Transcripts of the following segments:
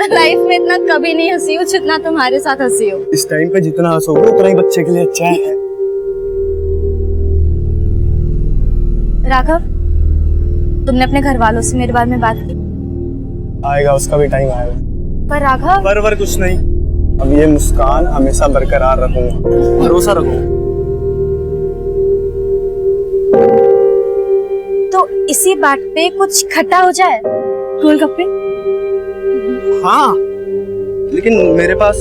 मैं लाइफ में इतना कभी नहीं हंसी हूँ जितना तुम्हारे साथ हंसी हूँ। इस टाइम पे जितना हंसोगे उतना ही बच्चे के लिए अच्छा है। राघव, तुमने अपने घर वालों से मेरे बारे में बात की? आएगा, उसका भी टाइम आएगा। पर राघव, पर कुछ नहीं, अब ये मुस्कान हमेशा बरकरार रखूंगा, भरोसा रखूंगा। तो इसी बात पे कुछ खट्टा हो जाए, गोलगप्पे? हाँ, लेकिन मेरे पास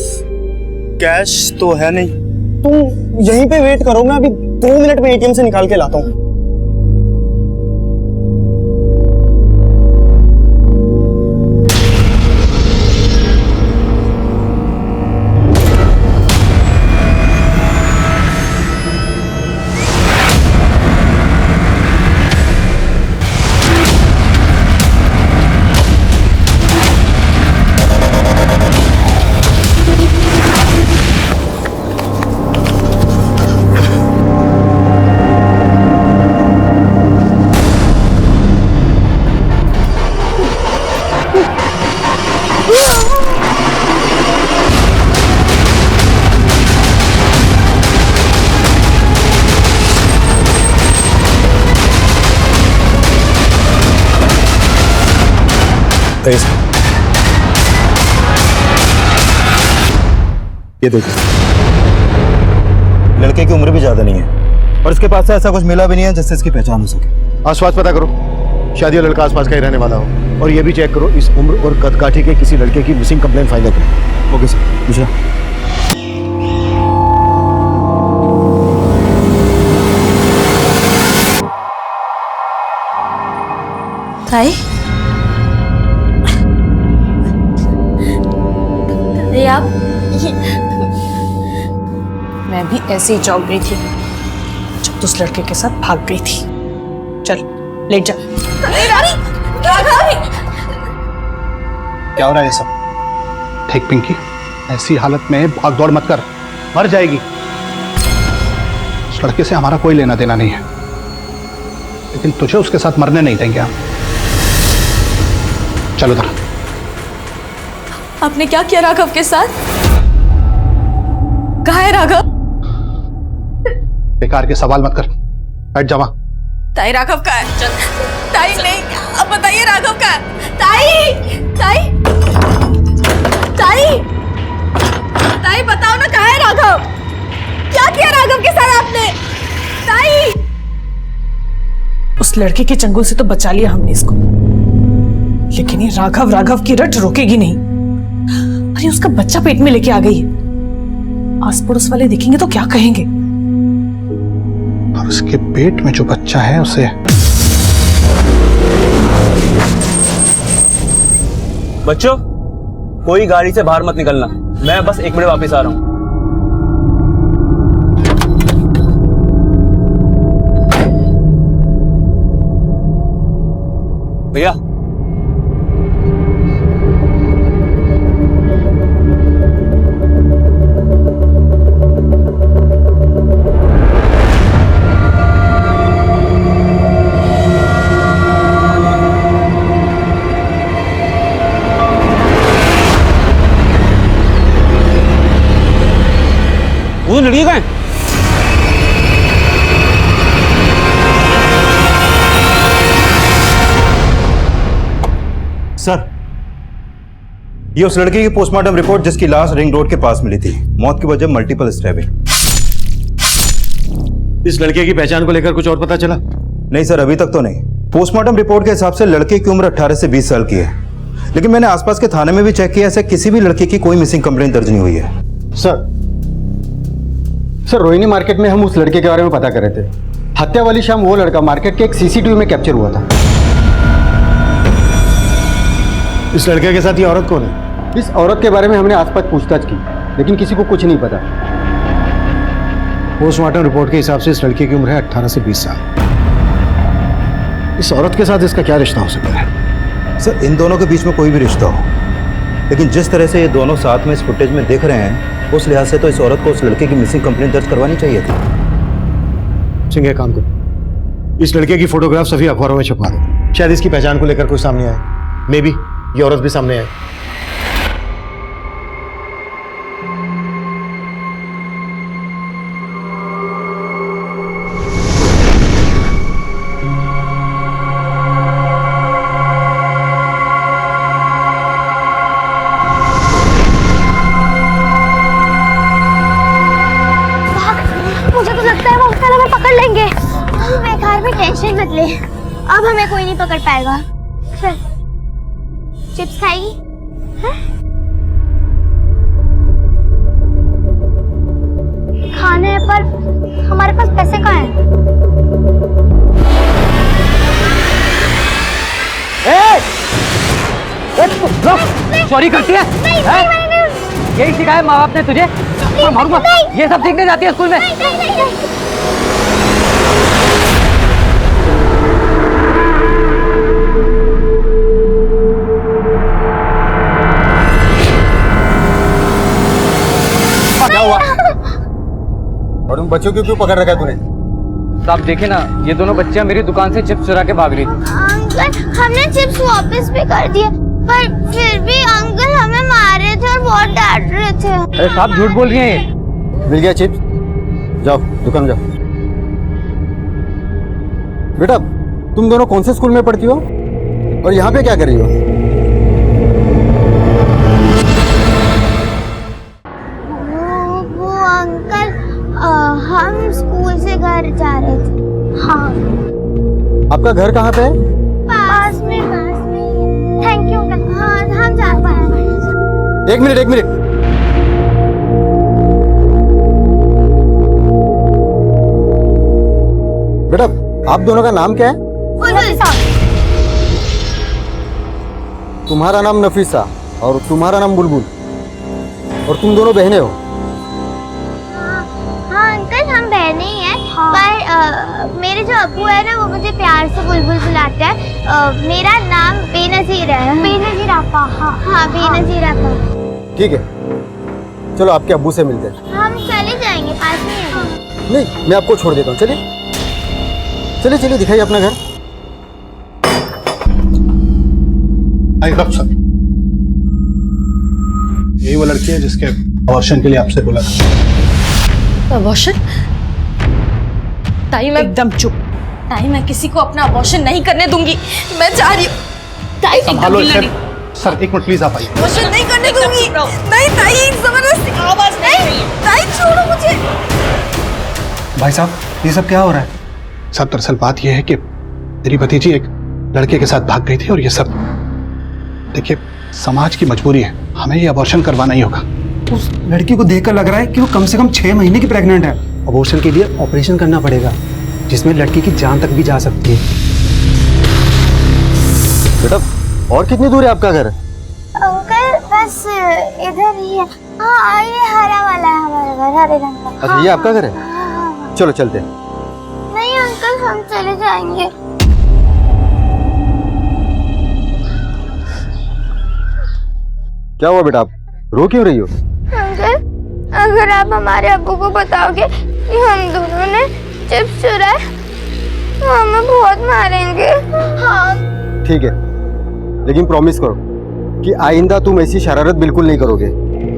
कैश तो है नहीं। तुम यहीं पे वेट करो, मैं अभी 2 मिनट में एटीएम से निकाल के लाता हूँ। ये देखो, लड़के की उम्र भी ज्यादा नहीं है और इसके पास से ऐसा कुछ मिला भी नहीं है जिससे इसकी पहचान हो सके। आसपास पता करो, शायद ये लड़का आसपास का ही रहने वाला हो। और ये भी चेक करो, इस उम्र और कदकाठी के किसी लड़के की मिसिंग कंप्लेंट फाइल करो। Okay sir. पूछा ताई, अरे आप मैं भी ऐसे ही चौंक गई थी जब उस लड़के के साथ भाग गई थी। चल लेट जा। क्या हो रहा है ये सब? ठीक पिंकी, ऐसी हालत में भाग दौड़ मत कर, मर जाएगी। उस लड़के से हमारा कोई लेना देना नहीं है, लेकिन तुझे उसके साथ मरने नहीं देंगे हम। चलो उधर। आपने क्या किया राघव के साथ? कहाँ है राघव? बेकार के सवाल मत कर, बैठ जा वहां। ताई, राघव कहाँ है? चल ताई, नहीं अब बताइए राघव कहाँ है? ताई, ताई, ताई, ताई बताओ ना, कहाँ है राघव? क्या किया राघव के साथ आपने? ताई, उस लड़के के चंगुल से तो बचा लिया हमने इसको, लेकिन ये राघव राघव की रट रोकेगी नहीं। अरे उसका बच्चा पेट में लेके आ गई है, आस पड़ोस वाले देखेंगे तो क्या कहेंगे? और उसके पेट में जो बच्चा है उसे। बच्चों, कोई गाड़ी से बाहर मत निकलना, मैं बस 1 मिनट वापस आ रहा हूं। भैया, वो लड़की कहाँ है? सर, ये उस लड़की की पोस्टमार्टम रिपोर्ट जिसकी लाश रिंग रोड के पास मिली थी। मौत की वजह मल्टीपल स्टैबिंग। इस लड़के की पहचान को लेकर कुछ और पता चला? नहीं सर, अभी तक तो नहीं। पोस्टमार्टम रिपोर्ट के हिसाब से लड़के की उम्र 18 से 20 साल की है, लेकिन मैंने आसपास के थाने में भी चेक किया, ऐसे किसी भी लड़के की कोई मिसिंग कंप्लेंट दर्ज नहीं हुई है। सर रोहिणी मार्केट में हम उस लड़के के बारे में पता कर रहे थे। हत्या वाली शाम वो लड़का मार्केट के एक सीसीटीवी में कैप्चर हुआ था। इस लड़के के साथ ये औरत कौन है? इस औरत के बारे में हमने आसपास पूछताछ की, लेकिन किसी को कुछ नहीं पता। पोस्टमार्टम रिपोर्ट के हिसाब से इस लड़के की उम्र है 18 से 20 साल। इस औरत के साथ इसका क्या रिश्ता हो सकता है? सर, इन दोनों के बीच में कोई भी रिश्ता हो, लेकिन जिस तरह से ये दोनों साथ में इस फुटेज में दिख रहे हैं, उस लिहाज से तो इस औरत को उस लड़के की मिसिंग कंप्लेंट दर्ज करवानी चाहिए थी। सिंह, काम करो, इस लड़के की फोटोग्राफ सभी अखबारों में छपवा दो, शायद इसकी पहचान को लेकर कोई सामने आए। मे बी ये औरत भी सामने आए। ले, अब हमें कोई नहीं पकड़ पाएगा। चल, चिप्स खाएगी? हैं? खाने हैं पर हमारे पास पैसे कहाँ हैं? चोरी करती है? यही सिखाया माँ बाप ने तुझे? मारूंगा। ये सब सीखने जाती है स्कूल में? क्या हुआ? और उन बच्चों को क्यों पकड़ रखा है तूने? आप देखे ना, ये दोनों बच्चियां मेरी दुकान से चिप्स चुरा के भाग रही थी। अंकल, हमने चिप्स वापस भी कर दिए, पर फिर भी अंकल हमें मार रहे थे और बहुत डांट रहे थे। अरे साहब झूठ बोल रही हैं ये। मिल गया चिप्स? जाओ दुकान जाओ। बेटा, तुम दोनों कौन से स्कूल में पढ़ती हो और यहाँ पे क्या कर रही हो? वो अंकल, हम स्कूल से घर जा रहे थे। हाँ। आपका घर कहाँ पे है? पास में। Thank you uncle. हाँ, हम जा पाए। एक मिनट। बेटा, आप दोनों का नाम क्या है? तुम्हारा नाम नफीसा और तुम्हारा नाम बुलबुल, और तुम दोनों बहनें हो? हाँ अंकल, हम बहनें ही हैं। पर मेरे जो अब्बू है ना, वो मुझे प्यार से बुलबुल बुलाते हैं। मेरा नाम बेनजीर है। बेनजीर आपा? हाँ, बेनजीर आपा। ठीक है, चलो आपके अब्बू से मिलते हैं। हम चले जाएंगे, पास में है। नहीं, मैं आपको छोड़ देता हूँ। चलिए दिखाइए अपना घर। सर, यही वो लड़की है जिसके अबॉर्शन के लिए आपसे बोला था। अबॉर्शन? ताई, मैं एकदम चुप। ताई, मैं किसी को अपना अबॉर्शन नहीं करने दूंगी। मैं जा रही हूँ। ताई, संभालो इसे। सर एक मिनट प्लीज, आप आइए। अबॉर्शन नहीं करने दूंगी। नहीं ताई, जबरदस्ती आवाज नहीं। ताई छोड़ो मुझे। भाई साहब, ये सब क्या हो रहा है? साहब, दरअसल बात यह है कि मेरी भतीजी एक लड़के के साथ भाग गई थी और ये सब, देखिए समाज की मजबूरी है, हमें ये अबॉर्शन करवाना ही होगा। उस लड़की को देखकर लग रहा है कि वो कम से कम 6 महीने की प्रेग्नेंट है। अबॉर्शन के लिए ऑपरेशन करना पड़ेगा, जिसमें लड़की की जान तक भी जा सकती है। बेटा, और कितनी दूर है आपका घर? अंकल, बस इधर ही है। हाँ, ये हरा वाला है हमारा घर, हरे रंग का। अच्छा, ये आपका घर है? हाँ। चलो चलते हैं। नहीं अंकल, हम चले जाएंगे। क्या हुआ बेटा, आप रो क्यों रही हो? अंकल, अगर आप हमारे अब्बू को बताओगे कि हम दोनों ने चिप्स चुराए, तो हमें बहुत मारेंगे। हाँ। ठीक है, लेकिन प्रॉमिस करो कि आइंदा तुम ऐसी शरारत बिल्कुल नहीं करोगे।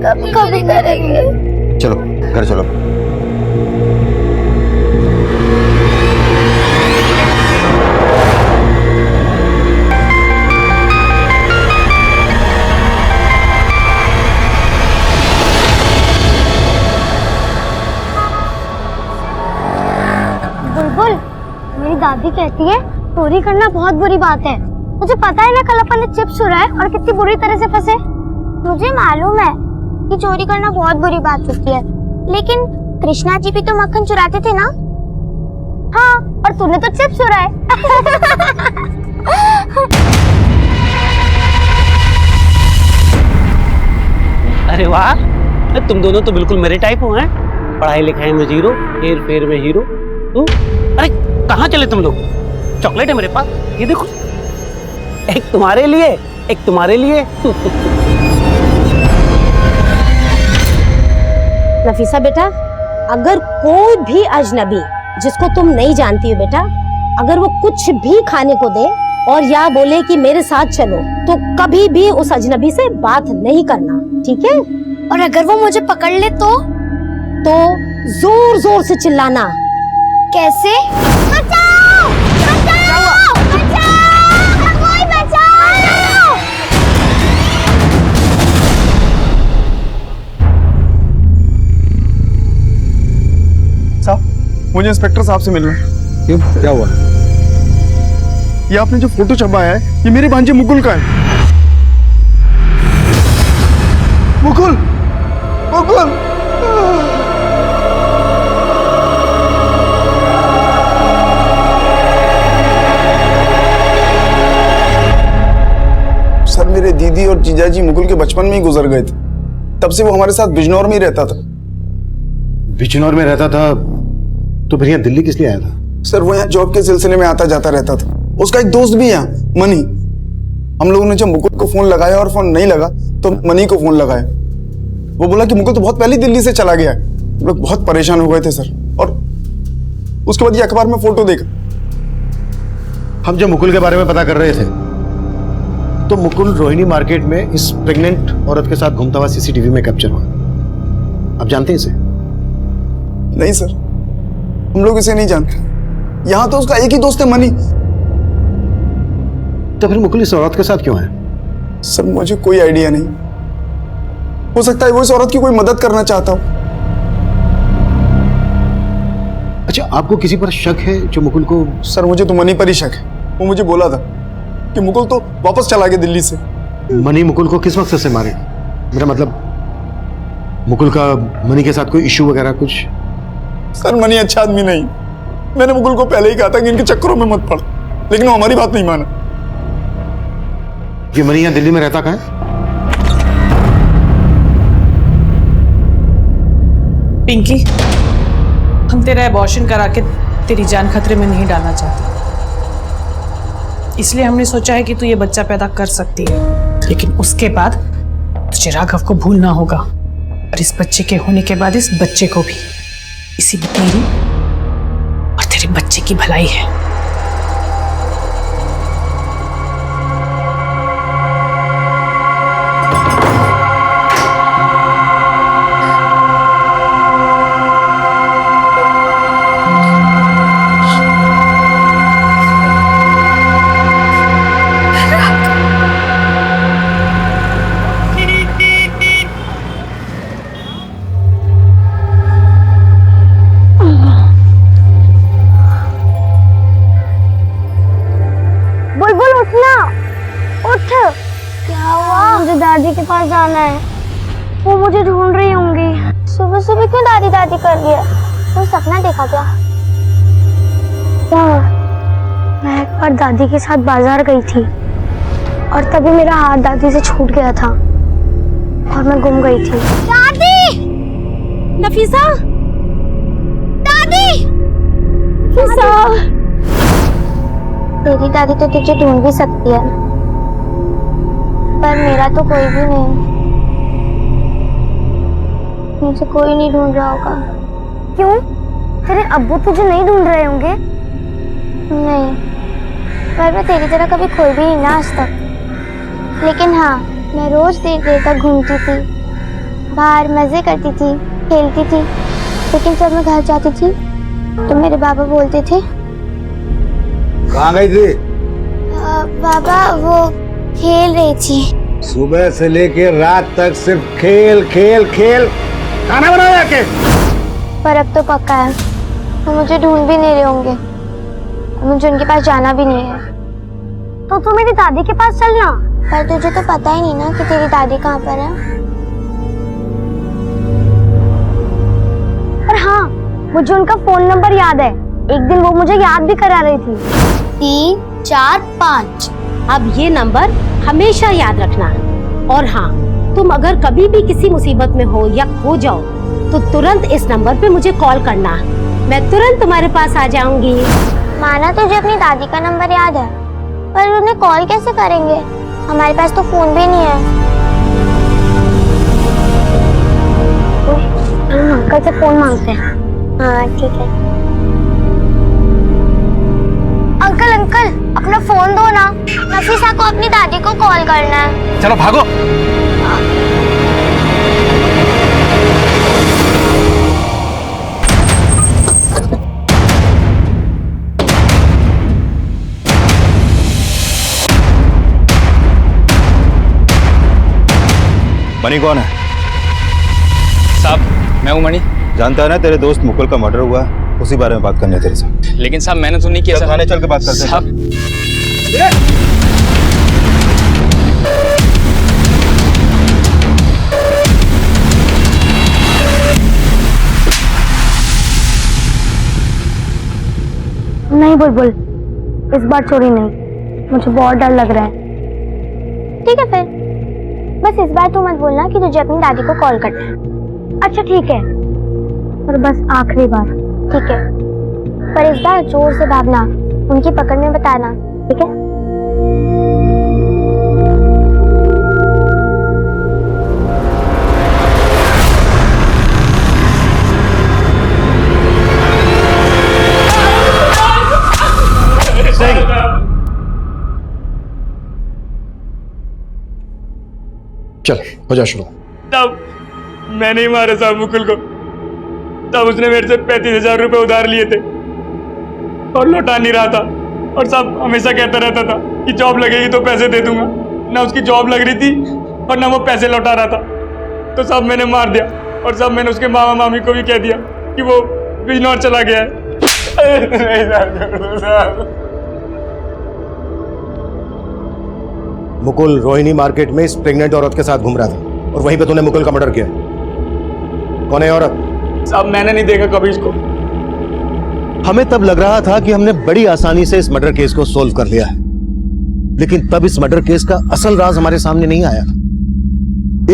कभी करेंगे। चलो घर चलो। बुलबुल, मेरी दादी कहती है चोरी करना बहुत बुरी बात है। मुझे पता है ना, कल अपन ने चिप्स चुराए और कितनी बुरी तरह से फंसे। मुझे मालूम है कि चोरी करना बहुत बुरी बात होती है, लेकिन कृष्णा जी भी तो मक्खन चुराते थे ना। हाँ, और तूने तो चिप्स चुराए। अरे वाह, तुम दोनों तो बिल्कुल मेरे टाइप हो हैं। पढ़ाई लिखाई में जीरो, हेर फेर में हीरो। अरे कहाँ चले तुम लोग? चॉकलेट है मेरे पास, ये देखो। एक तुम्हारे लिए, एक तुम्हारे लिए। नफीसा बेटा, अगर कोई भी अजनबी जिसको तुम नहीं जानती हो बेटा, अगर वो कुछ भी खाने को दे और या बोले कि मेरे साथ चलो, तो कभी भी उस अजनबी से बात नहीं करना, ठीक है? और अगर वो मुझे पकड़ ले तो जोर जोर से चिल्लाना। कैसे? बचाओ! बचाओ! बचाओ! कोई बचाओ! साहब, मुझे इंस्पेक्टर साहब से मिलना है। क्यों, क्या हुआ? ये आपने जो फोटो छपाया है ये मेरे भांजे मुकुल का है। मुकुल, मुकुल। सर मेरे दीदी और जीजाजी मुकुल के बचपन में ही गुजर गए थे, तब से वो हमारे साथ बिजनौर में ही रहता था। बिजनौर में रहता था तो फिर यहाँ दिल्ली किस लिए आया था? सर वो यहाँ जॉब के सिलसिले में आता जाता रहता था। उसका एक दोस्त भी है यहाँ, मनी। हम लोगों ने जब मुकुल को फोन लगाया और फोन नहीं लगा तो मनी को फोन लगाया। वो बोला कि मुकुल तो बहुत पहले दिल्ली से चला गया है। हम लोग बहुत परेशान हो गए थे सर, और उसके बाद ये अखबार में फोटो देखा। हम जब मुकुल के बारे में पता कर रहे थे तो मुकुल रोहिणी मार्केट में इस प्रेग्नेंट औरत के साथ घूमता हुआ सीसीटीवी में कैप्चर हुआ। आप जानते हैं इसे? नहीं सर, हम लोग इसे नहीं जानते। यहाँ तो उसका एक ही दोस्त है, मनी। तो फिर मुकुल इस औरत के साथ क्यों है? सर मुझे कोई आइडिया नहीं। हो सकता है वो इस औरत की कोई मदद करना चाहता हो। अच्छा, आपको किसी पर शक है जो मुकुल को? सर मुझे तो मनी पर ही शक है। वो मुझे बोला था कि मुकुल तो वापस चला गया दिल्ली से। मनी मुकुल को किस मकसद से मारे? मेरा मतलब मुकुल का मनी के साथ कोई इश्यू वगैरह कुछ? सर मनी अच्छा आदमी नहीं। मैंने मुकुल को पहले ही कहा था कि इनके चक्करों में मत पड़, लेकिन वो हमारी बात नहीं माना। ये मनी यहाँ दिल्ली में रहता कहाँ है? पिंकी, हम तेरा एबॉर्शन करा के तेरी जान खतरे में नहीं डालना चाहते, इसलिए हमने सोचा है कि तू ये बच्चा पैदा कर सकती है, लेकिन उसके बाद तुझे राघव को भूलना होगा, और इस बच्चे के होने के बाद इस बच्चे को भी। इसी में तेरी और तेरे बच्चे की भलाई है। दादी के पास जाना है, वो मुझे ढूंढ रही होंगी। सुबह सुबह क्यों दादी दादी कर लिया? कोई सपना देखा क्या? मैं एक बार दादी के साथ बाजार गई थी और तभी मेरा हाथ दादी से छूट गया था और मैं गुम गई थी। दादी! नफीसा! दादी! नफीसा! तेरी दादी तो तुझे ढूंढ भी सकती है, पर मेरा तो कोई भी नहीं। मुझे कोई नहीं ढूंढ रहा होगा। क्यों? तेरे अब्बू तुझे नहीं ढूंढ रहे होंगे? नहीं, पर मैं तेरी तरह कभी खोई भी नहीं ना आज तक। लेकिन हाँ, मैं रोज देर देर तक घूमती थी, बाहर मजे करती थी, खेलती थी। लेकिन जब मैं घर जाती थी तो मेरे बाबा बोलते थे। कहाँ गई थी? बाबा वो खेल रही थी। सुबह से लेकर रात तक सिर्फ खेल खेल खेल। खाना बनाओ जाके। पर अब तो पक्का है, वो मुझे ढूंढ भी नहीं रहे होंगे, मुझे उनके पास जाना भी नहीं है। तो तू मेरी दादी के पास चलना। पर तुझे तो पता ही नहीं ना कि तेरी दादी कहाँ पर है। पर हाँ, मुझे उनका फोन नंबर याद है। एक दिन वो मुझे याद भी करा रही थी। 3 4 5। अब ये नंबर हमेशा याद रखना। और हाँ, तुम अगर कभी भी किसी मुसीबत में हो या खो जाओ तो तुरंत इस नंबर पे मुझे कॉल करना। मैं तुरंत तुम्हारे पास आ जाऊंगी। माना तुझे अपनी दादी का नंबर याद है, पर उन्हें कॉल कैसे करेंगे? हमारे पास तो फोन भी नहीं है। हम अंकल से फोन मांगते हैं। हाँ ठीक है। अंकल अंकल, अपना फोन दो ना, नफीसा को अपनी दादी को कॉल करना है। चलो भागो। मनी कौन है? साहब मैं हूँ मणि। जानता है ना तेरे दोस्त मुकुल का मर्डर हुआ है, उसी बारे में बात करनी है तेरे से। लेकिन साहब मैंने तो नहीं किया। थाने चल के बात करते हैं। साहब नहीं बुलबुल, इस बार चोरी नहीं, मुझे बहुत डर लग रहा है। ठीक है फिर, बस इस बार तू मत बोलना कि तुझे अपनी दादी को कॉल करना है। अच्छा ठीक है, पर बस आखिरी बार, ठीक है? पर इस बार जोर से भागना, उनकी पकड़ में बताना, ठीक है? चल हो जा शुरू। तब मैंने ही मारा साहब मुकुल को। तब उसने मेरे से 35,000 रुपए उधार लिए थे और लौटा नहीं रहा था। और साहब हमेशा कहता रहता था कि जॉब लगेगी तो पैसे दे दूंगा। ना उसकी जॉब लग रही थी और ना वो पैसे लौटा रहा था। तो साहब मैंने मार दिया। और साहब मैंने उसके मामा मामी को भी कह दिया कि वो बिजनौर चला गया है। मुकुल रोहिणी मार्केट में इस प्रेग्नेंट औरत के साथ घूम रहा था और वहीं पे तूने मुकुल का मर्डर किया। कौन है औरत? साहब मैंने नहीं देखा कभी इसको। हमें तब लग रहा था कि हमने बड़ी आसानी से इस मर्डर केस को सोल्व कर लिया है, लेकिन तब इस मर्डर केस का असल राज हमारे सामने नहीं आया।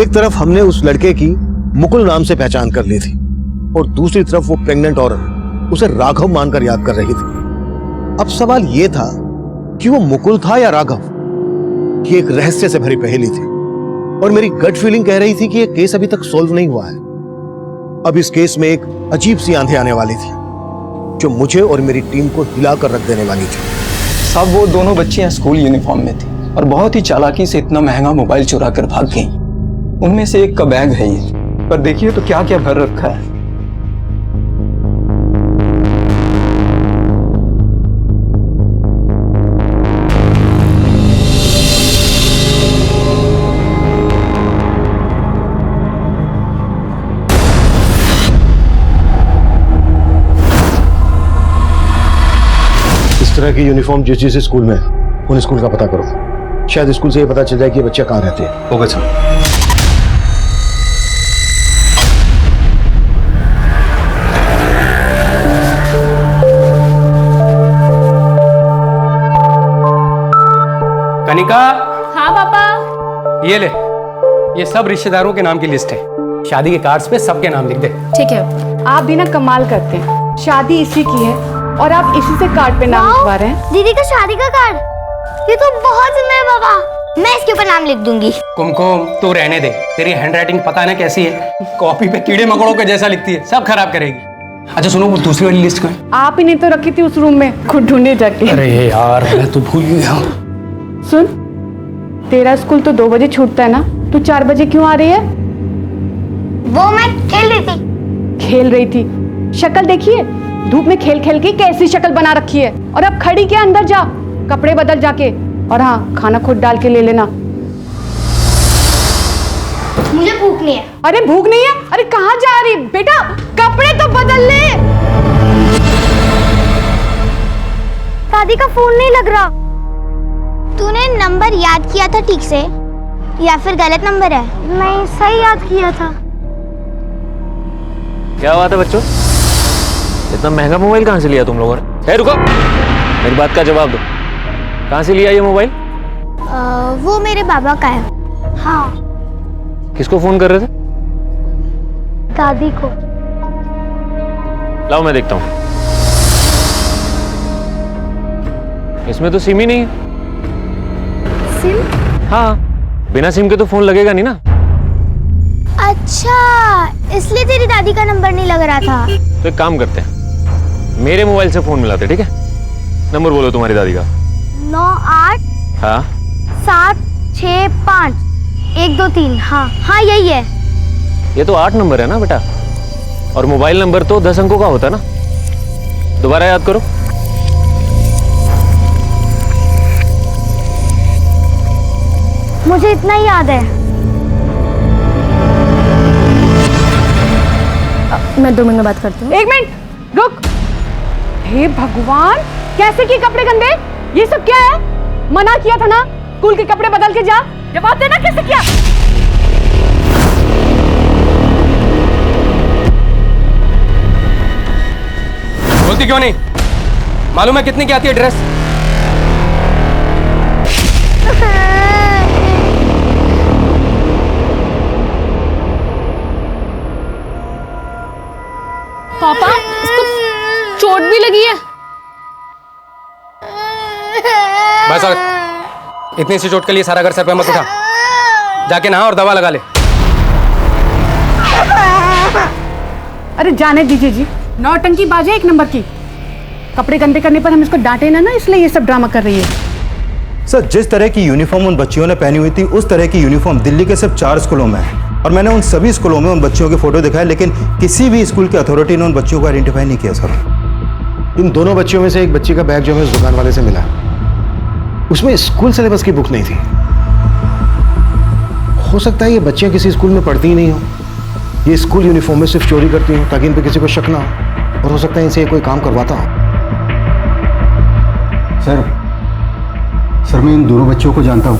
एक तरफ हमने उस लड़के की मुकुल नाम से पहचान कर ली थी और दूसरी तरफ वो प्रेग्नेंट औरत उसे राघव मानकर याद कर रही थी। अब सवाल यह था कि वो मुकुल था या राघव। ये एक रहस्य से भरी पहेली थी और मेरी गट फीलिंग कह रही थी कि यह केस अभी तक सोल्व नहीं हुआ है। अब इस केस में एक अजीब सी आंधी आने वाली थी जो मुझे और मेरी टीम को हिला कर रख देने वाली थी। साहब वो दोनों बच्चियां स्कूल यूनिफॉर्म में थी और बहुत ही चालाकी से इतना महंगा मोबाइल चुरा कर भाग गई। उनमें से एक का बैग है ये, पर देखिए तो क्या क्या भर रखा है। इस तरह की यूनिफॉर्म जिस जिस स्कूल में है, उन स्कूल का पता करो। शायद स्कूल से ये पता चल जाए कि ये बच्चे कहाँ रहते हैं। Okay sir. कनिका। हाँ पापा। ये ले, ये सब रिश्तेदारों के नाम की लिस्ट है। शादी के कार्ड्स पे सबके नाम लिख दे। ठीक है। आप भी ना कमाल करते हैं, शादी इसी की है और आप इसी से कार्ड पे नाम लिखवा रहे हैं। दीदी का शादी का कार्ड, ये तो बहुत सुंदर है पापा। मैं इसके ऊपर नाम लिख दूंगी। कुमकुम तू रहने दे, तेरी हैंडराइटिंग पता है ना कैसी है, कॉपी पे कीड़े मकोड़ों के जैसा लिखती है, सब खराब करेगी। अच्छा सुनो, वो दूसरी वाली लिस्ट कहाँ है? आप ही ने तो रखी थी उस रूम में, खुद ढूंढने जाके। अरे यार मैं तो भूल गया। सुन, तेरा स्कूल तो 2 बजे छूटता है ना, तू 4 बजे क्यों आ रही है? वो मैं खेल रही थी। खेल रही थी? शक्ल देखिए, धूप में खेल खेल के कैसी शक्ल बना रखी है। और अब खड़ी के अंदर जा, कपड़े बदल जाके, और हाँ खाना खुद डाल के ले लेना। मुझे भूख नहीं है। अरे भूख नहीं है? अरे कहाँ जा रही बेटा, कपड़े तो बदल ले। दादी का फोन नहीं लग रहा। तूने नंबर याद किया था ठीक से या फिर गलत नंबर है? नहीं, सही याद किया था। क्या बात है बच्चों, इतना महंगा मोबाइल कहाँ से लिया तुम लोगों ने? रुको, मेरी बात का जवाब दो। कहाँ से लिया ये मोबाइल? वो मेरे बाबा का है। हाँ। किसको फोन कर रहे थे? दादी को। लाओ मैं देखता हूँ। इसमें तो सिम ही नहीं है। सिम? हाँ, बिना सिम के तो फोन लगेगा नहीं ना। अच्छा, इसलिए तेरी दादी का नंबर नहीं लग रहा था। तो एक काम करते हैं, मेरे मोबाइल से फोन मिलाते, ठीक है? नंबर बोलो तुम्हारी दादी का। 98 हाँ 765 123। हाँ हाँ यही है। ये तो 8 नंबर है ना बेटा, और मोबाइल नंबर तो 10 अंकों का होता है ना। दोबारा याद करो। मुझे इतना ही याद है। मैं 2 मिनट में बात करती हूँ। 1 मिनट रुक। हे भगवान, कैसे किए कपड़े गंदे? ये सब क्या है? मना किया था ना, स्कूल के कपड़े बदल के जा। जवाब देना कैसे किया? बोलती क्यों नहीं? मालूम है कितनी की आती है ड्रेस? पापा, इसको चोट भी लगी है। बस और इतनी सी चोट के लिए सारा घर सर पे मत उठा। जाके नहा और दवा लगा ले। अरे जाने दीजिए जी, नौटंकी बाज है एक नंबर की। कपड़े गंदे करने पर हम इसको डांटे ना, इसलिए ये सब ड्रामा कर रही है। सर, जिस तरह की यूनिफॉर्म उन बच्चियों ने पहनी हुई थी, उस तरह की यूनिफॉर्म दिल्ली के सिर्फ 4 स्कूलों में है। और मैंने उन सभी स्कूलों में उन बच्चियों के फोटो दिखाए, लेकिन किसी भी स्कूल की अथॉरिटी ने उन बच्चियों को आइडेंटिफाई नहीं किया सर। इन दोनों बच्चियों में से एक बच्ची का बैग जो हमें उस दुकान वाले से मिला, उसमें स्कूल सिलेबस की बुक नहीं थी। हो सकता है ये बच्चियां किसी स्कूल में पढ़ती ही नहीं हो, ये स्कूल यूनिफॉर्म में सिर्फ चोरी करती हो ताकि इन पे किसी को शक ना हो, और हो सकता है इनसे कोई काम करवाता हो। सर मैं इन दोनों बच्चों को जानता हूँ।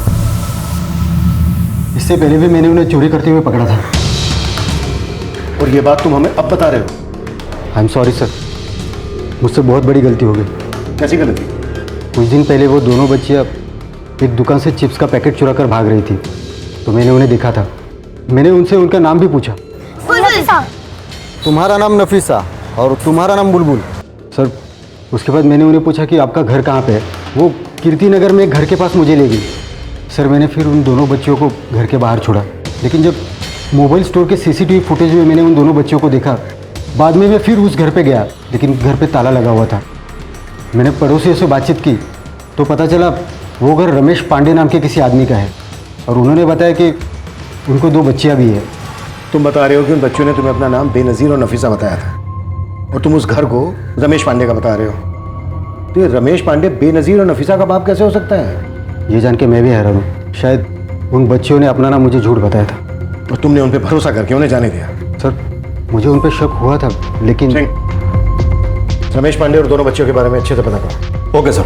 इससे पहले भी मैंने उन्हें चोरी करते हुए पकड़ा था। और ये बात तुम हमें अब बता रहे हो? आई एम सॉरी सर, मुझसे बहुत बड़ी गलती हो गई। कैसी गलती? कुछ दिन पहले वो दोनों बच्चियाँ एक दुकान से चिप्स का पैकेट चुरा कर भाग रही थी, तो मैंने उन्हें देखा था। मैंने उनसे उनका नाम भी पूछा। तुम्हारा नाम नफीसा और तुम्हारा नाम बुलबुल। सर उसके बाद मैंने उन्हें पूछा कि आपका घर कहाँ पे है। वो कीर्ति नगर में एक घर के पास मुझे ले गई। सर मैंने फिर उन दोनों बच्चियों को घर के बाहर छोड़ा, लेकिन जब मोबाइल स्टोर के सीसीटीवी फुटेज में मैंने उन दोनों बच्चियों को देखा, बाद में मैं फिर उस घर पे गया, लेकिन घर पे ताला लगा हुआ था। मैंने पड़ोसियों से बातचीत की तो पता चला वो घर रमेश पांडे नाम के किसी आदमी का है, और उन्होंने बताया कि उनको 2 बच्चियाँ भी है। तुम बता रहे हो कि उन बच्चों ने तुम्हें अपना नाम बेनज़ीर और नफीसा बताया था, और तुम उस घर को रमेश पांडे का बता रहे हो। तो ये रमेश पांडे बेनज़ीर और नफीसा का बाप कैसे हो सकता है? ये जान के मैं भी हैरान हूँ। शायद उन बच्चियों ने अपना नाम मुझे झूठ बताया था, और तुमने उन पर भरोसा करके उन्हें जाने दिया। सर मुझे उन पर शक हुआ था, लेकिन रमेश पांडे और दोनों बच्चियों के बारे में अच्छे से पता करो। Okay sir.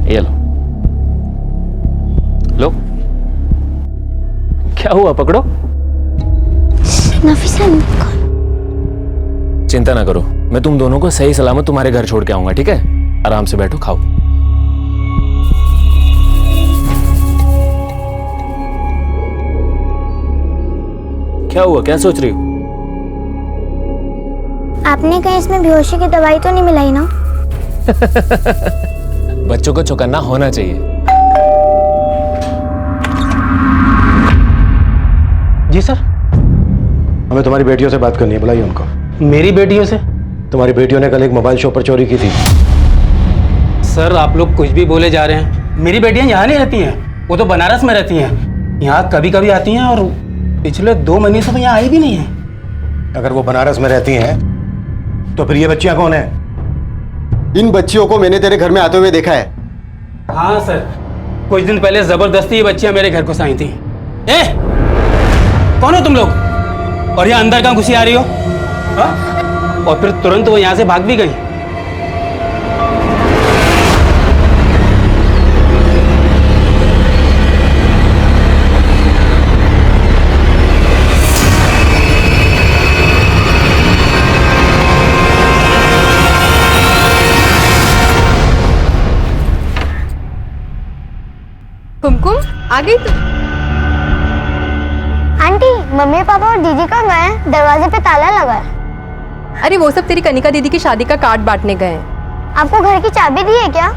ये लो लो। क्या हुआ? पकड़ो। नफीसा चिंता ना करो, मैं तुम दोनों को सही सलामत तुम्हारे घर छोड़ के आऊंगा, ठीक है? आराम से बैठो, खाओ। क्या हुआ? क्या सोच रही हो? आपने कहीं इसमें बेहोशी की दवाई तो नहीं मिलाई ना? बच्चों को चौकन्ना होना चाहिए। जी सर। हमें तुम्हारी बेटियों से बात करनी है, बुलाइए उनको। मेरी बेटियों से? तुम्हारी बेटियों ने कल एक मोबाइल शॉप पर चोरी की थी। सर आप लोग कुछ भी बोले जा रहे हैं। मेरी बेटियां यहाँ नहीं रहती हैं, वो तो बनारस में रहती हैं। यहाँ कभी कभी आती हैं, और पिछले 2 महीने से तो यहाँ आई भी नहीं है। अगर वो बनारस में रहती हैं तो फिर ये बच्चियां कौन है? इन बच्चियों को मैंने तेरे घर में आते हुए देखा है। हाँ सर, कुछ दिन पहले जबरदस्ती ये बच्चियां मेरे घर को आई थी। ए, कौन हो तुम लोग? और यहाँ अंदर कहाँ घुसी आ रही हो? हाँ? और फिर तुरंत वो यहाँ से भाग भी गई। कुमकुम आ गई तू? आंटी, मम्मी पापा और दीदी कहाँ गए हैं? दरवाजे पे ताला लगा है। अरे वो सब तेरी कनिका दीदी की शादी का कार्ड बांटने गए हैं। आपको घर की चाबी दी है क्या?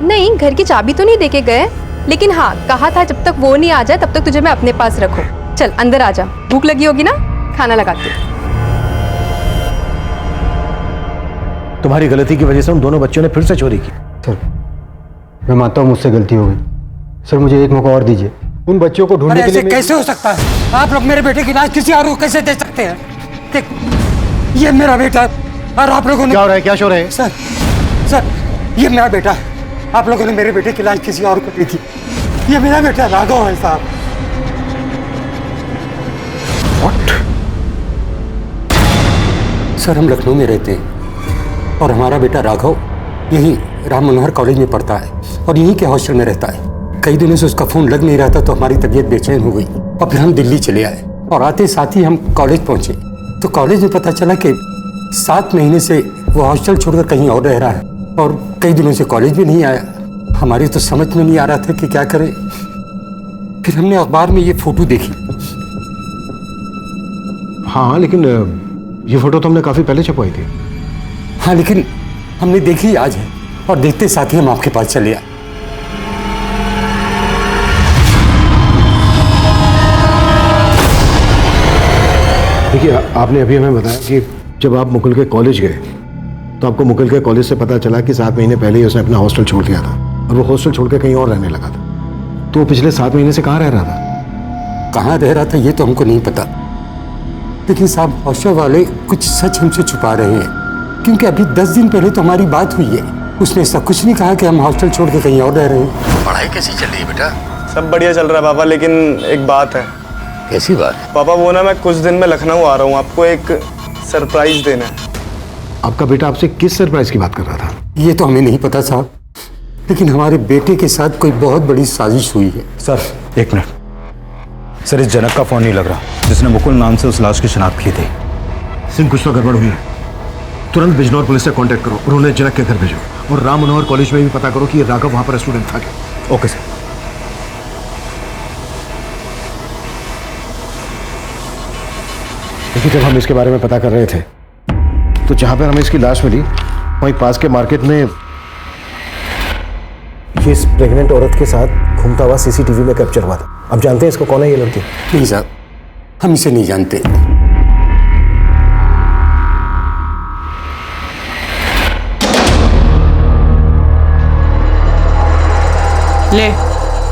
नहीं, घर की चाबी तो नहीं देके गए, लेकिन हाँ कहा था जब तक वो नहीं आ जाए तब तक तुझे मैं अपने पास रखूं। चल अंदर आ जा, भूख लगी होगी ना, खाना लगाती हूं। तुम्हारी गलती की वजह से उन दोनों बच्चों ने फिर से चोरी की। सर मैं मानता हूँ मुझसे गलती हो गई। सर मुझे एक मौका और दीजिए। उन बच्चों को ढूंढने के लिए कैसे हो सकता है? आप लोग मेरे बेटे की लाश किसी और को कैसे दे सकते हैं? देख, ये मेरा बेटा है, और आप लोगों ने क्या हो रहा है? क्या शोर है? सर ये मेरा बेटा है। आप लोगों ने मेरे बेटे की लाश किसी और को दी थी। ये मेरा बेटा राघव है साहब। सर हम लखनऊ में रहते हैं और हमारा बेटा राघव यहीं राम मनोहर कॉलेज में पढ़ता है और यहीं के हॉस्टल में रहता है। कई दिनों से उसका फ़ोन लग नहीं रहा था तो हमारी तबीयत बेचैन हो गई और फिर हम दिल्ली चले आए और आते साथ ही हम कॉलेज पहुँचे तो कॉलेज में पता चला कि 7 महीने से वो हॉस्टल छोड़कर कहीं और रह रहा है और कई दिनों से कॉलेज भी नहीं आया। हमारी तो समझ में नहीं आ रहा था कि क्या करें। फिर हमने अखबार में ये फोटो देखी। हाँ लेकिन ये फोटो तो हमने काफी पहले छपवाई थी। हाँ लेकिन हमने देखी आज है और देखते साथ ही हम आपके पास चले आए। देखिए आपने अभी हमें बताया कि जब आप मुकुल के कॉलेज गए तो आपको मुकुल के कॉलेज से पता चला कि 7 महीने पहले ही उसने अपना हॉस्टल छोड़ दिया था और वो हॉस्टल छोड़कर कहीं और रहने लगा था। तो वो पिछले 7 महीने से कहाँ रह रहा था? कहाँ रह रहा था ये तो हमको नहीं पता, लेकिन साहब हॉस्टल वाले कुछ सच हमसे छुपा रहे हैं क्योंकि अभी 10 दिन पहले तो हमारी बात हुई है। उसने ऐसा कुछ नहीं कहा कि हम हॉस्टल छोड़ के कहीं और रह रहे हैं। पढ़ाई कैसी चल रही है बेटा? सब बढ़िया चल रहा है पापा, लेकिन एक बात है। कैसी बात? पापा वो ना मैं कुछ दिन में लखनऊ आ रहा हूँ, आपको एक सरप्राइज देना है। आपका बेटा आपसे किस सरप्राइज की बात कर रहा था? ये तो हमें नहीं पता साहब, लेकिन हमारे बेटे के साथ कोई बहुत बड़ी साजिश हुई है। सर 1 मिनट सर, इस जनक का फोन नहीं लग रहा जिसने मुकुल नाम से उस लाश की शिनाख्त की थी। सिंह कुछ तो गड़बड़ हुई है। तुरंत बिजनौर पुलिस से कांटेक्ट करो और उन्हें जनक के घर भेजो और राम मनोहर कॉलेज में भी पता करो कि ये राघव वहां पर स्टूडेंट था क्या। Okay sir. देखिए जब हम इसके बारे में पता कर रहे थे तो जहां पर हमें इसकी लाश मिली वहीं पास के मार्केट में ये इस प्रेग्नेंट औरत के साथ घूमता हुआ सीसीटीवी में कैप्चर हुआ था। आप जानते हैं इसको कौन है ये लड़की? नहीं साहब, हम इसे नहीं जानते। ले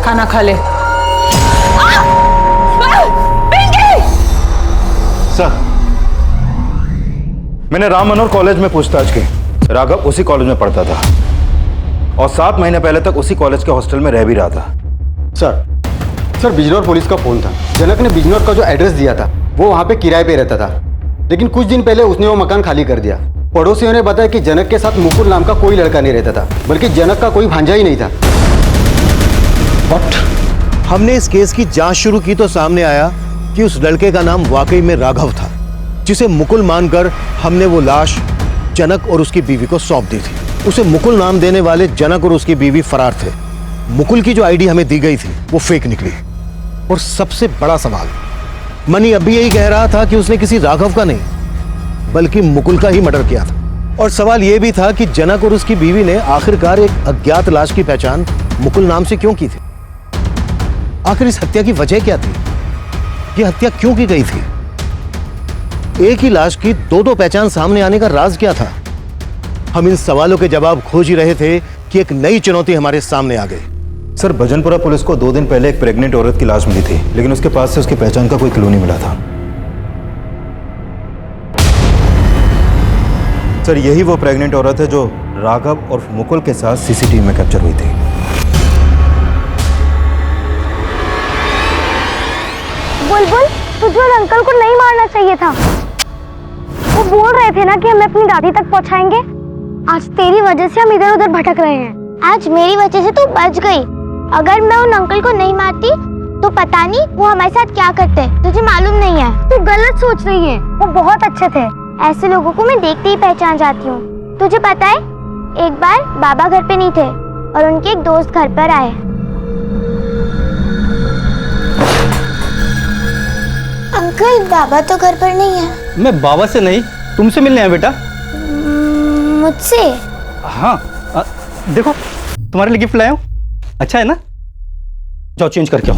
खाना खा ले। सर मैंने राम मनोहर कॉलेज में पूछताछ की। राघव उसी कॉलेज में पढ़ता था और 7 महीने पहले तक उसी कॉलेज के हॉस्टल में रह भी रहा था। सर बिजनौर पुलिस का फोन था। जनक ने बिजनौर का जो एड्रेस दिया था वो वहाँ पे किराए पे रहता था, लेकिन कुछ दिन पहले उसने वो मकान खाली कर दिया। पड़ोसियों ने बताया कि जनक के साथ मुकुल नाम का कोई लड़का नहीं रहता था, बल्कि जनक का कोई भांजा ही नहीं था। बट हमने इस केस की जांच शुरू की तो सामने आया कि उस लड़के का नाम वाकई में राघव था, जिसे मुकुल मानकर हमने वो लाश जनक और उसकी बीवी को सौंप दी थी। उसे मुकुल नाम देने वाले जनक और उसकी बीवी फरार थे। मुकुल की जो आईडी हमें दी गई थी वो फेक निकली। और सबसे बड़ा सवाल, मनी अभी यही कह रहा था कि उसने किसी राघव का नहीं बल्कि मुकुल का ही मर्डर किया था। और सवाल यह भी था कि जनक और उसकी बीवी ने आखिरकार एक अज्ञात लाश की पहचान मुकुल नाम से क्यों की थी? आखिर इस हत्या की वजह क्या थी? यह हत्या क्यों की गई थी? एक ही लाश की दो पहचान सामने आने का राज क्या था? हम इन सवालों के जवाब खोज ही रहे थे कि एक नई चुनौती हमारे सामने आ गई। सर भजनपुरा पुलिस को 2 दिन पहले एक प्रेग्नेंट औरत की लाश मिली थी, लेकिन उसके पास से उसकी पहचान का कोई क्लू नहीं मिला था। सर यही वो प्रेग्नेंट औरत है जो राघव और मुकुल के साथ सीसीटीवी में कैप्चर हुई थी। बुलबुल, तुझे उस अंकल को नहीं मारना चाहिए था। वो बोल रहे थे ना कि हमें अपनी दादी तक पहुंचाएंगे। आज तेरी वजह से हम इधर उधर भटक रहे हैं। आज मेरी वजह से तू बच गई। अगर मैं उन अंकल को नहीं मारती तो पता नहीं वो हमारे साथ क्या करते। तुझे मालूम नहीं है, तू गलत सोच रही है। वो बहुत अच्छे थे। ऐसे लोगों को मैं देखते ही पहचान जाती हूँ। तुझे पता है, एक बार बाबा घर पे नहीं थे और उनके एक दोस्त घर पर आए। अंकल, बाबा तो घर पर नहीं है। मैं बाबा से नहीं, तुमसे मिलने आया बेटा। मुझसे? हाँ देखो तुम्हारे लिए गिफ्ट लाया हूँ। अच्छा है ना? जाओ चेंज करके आओ।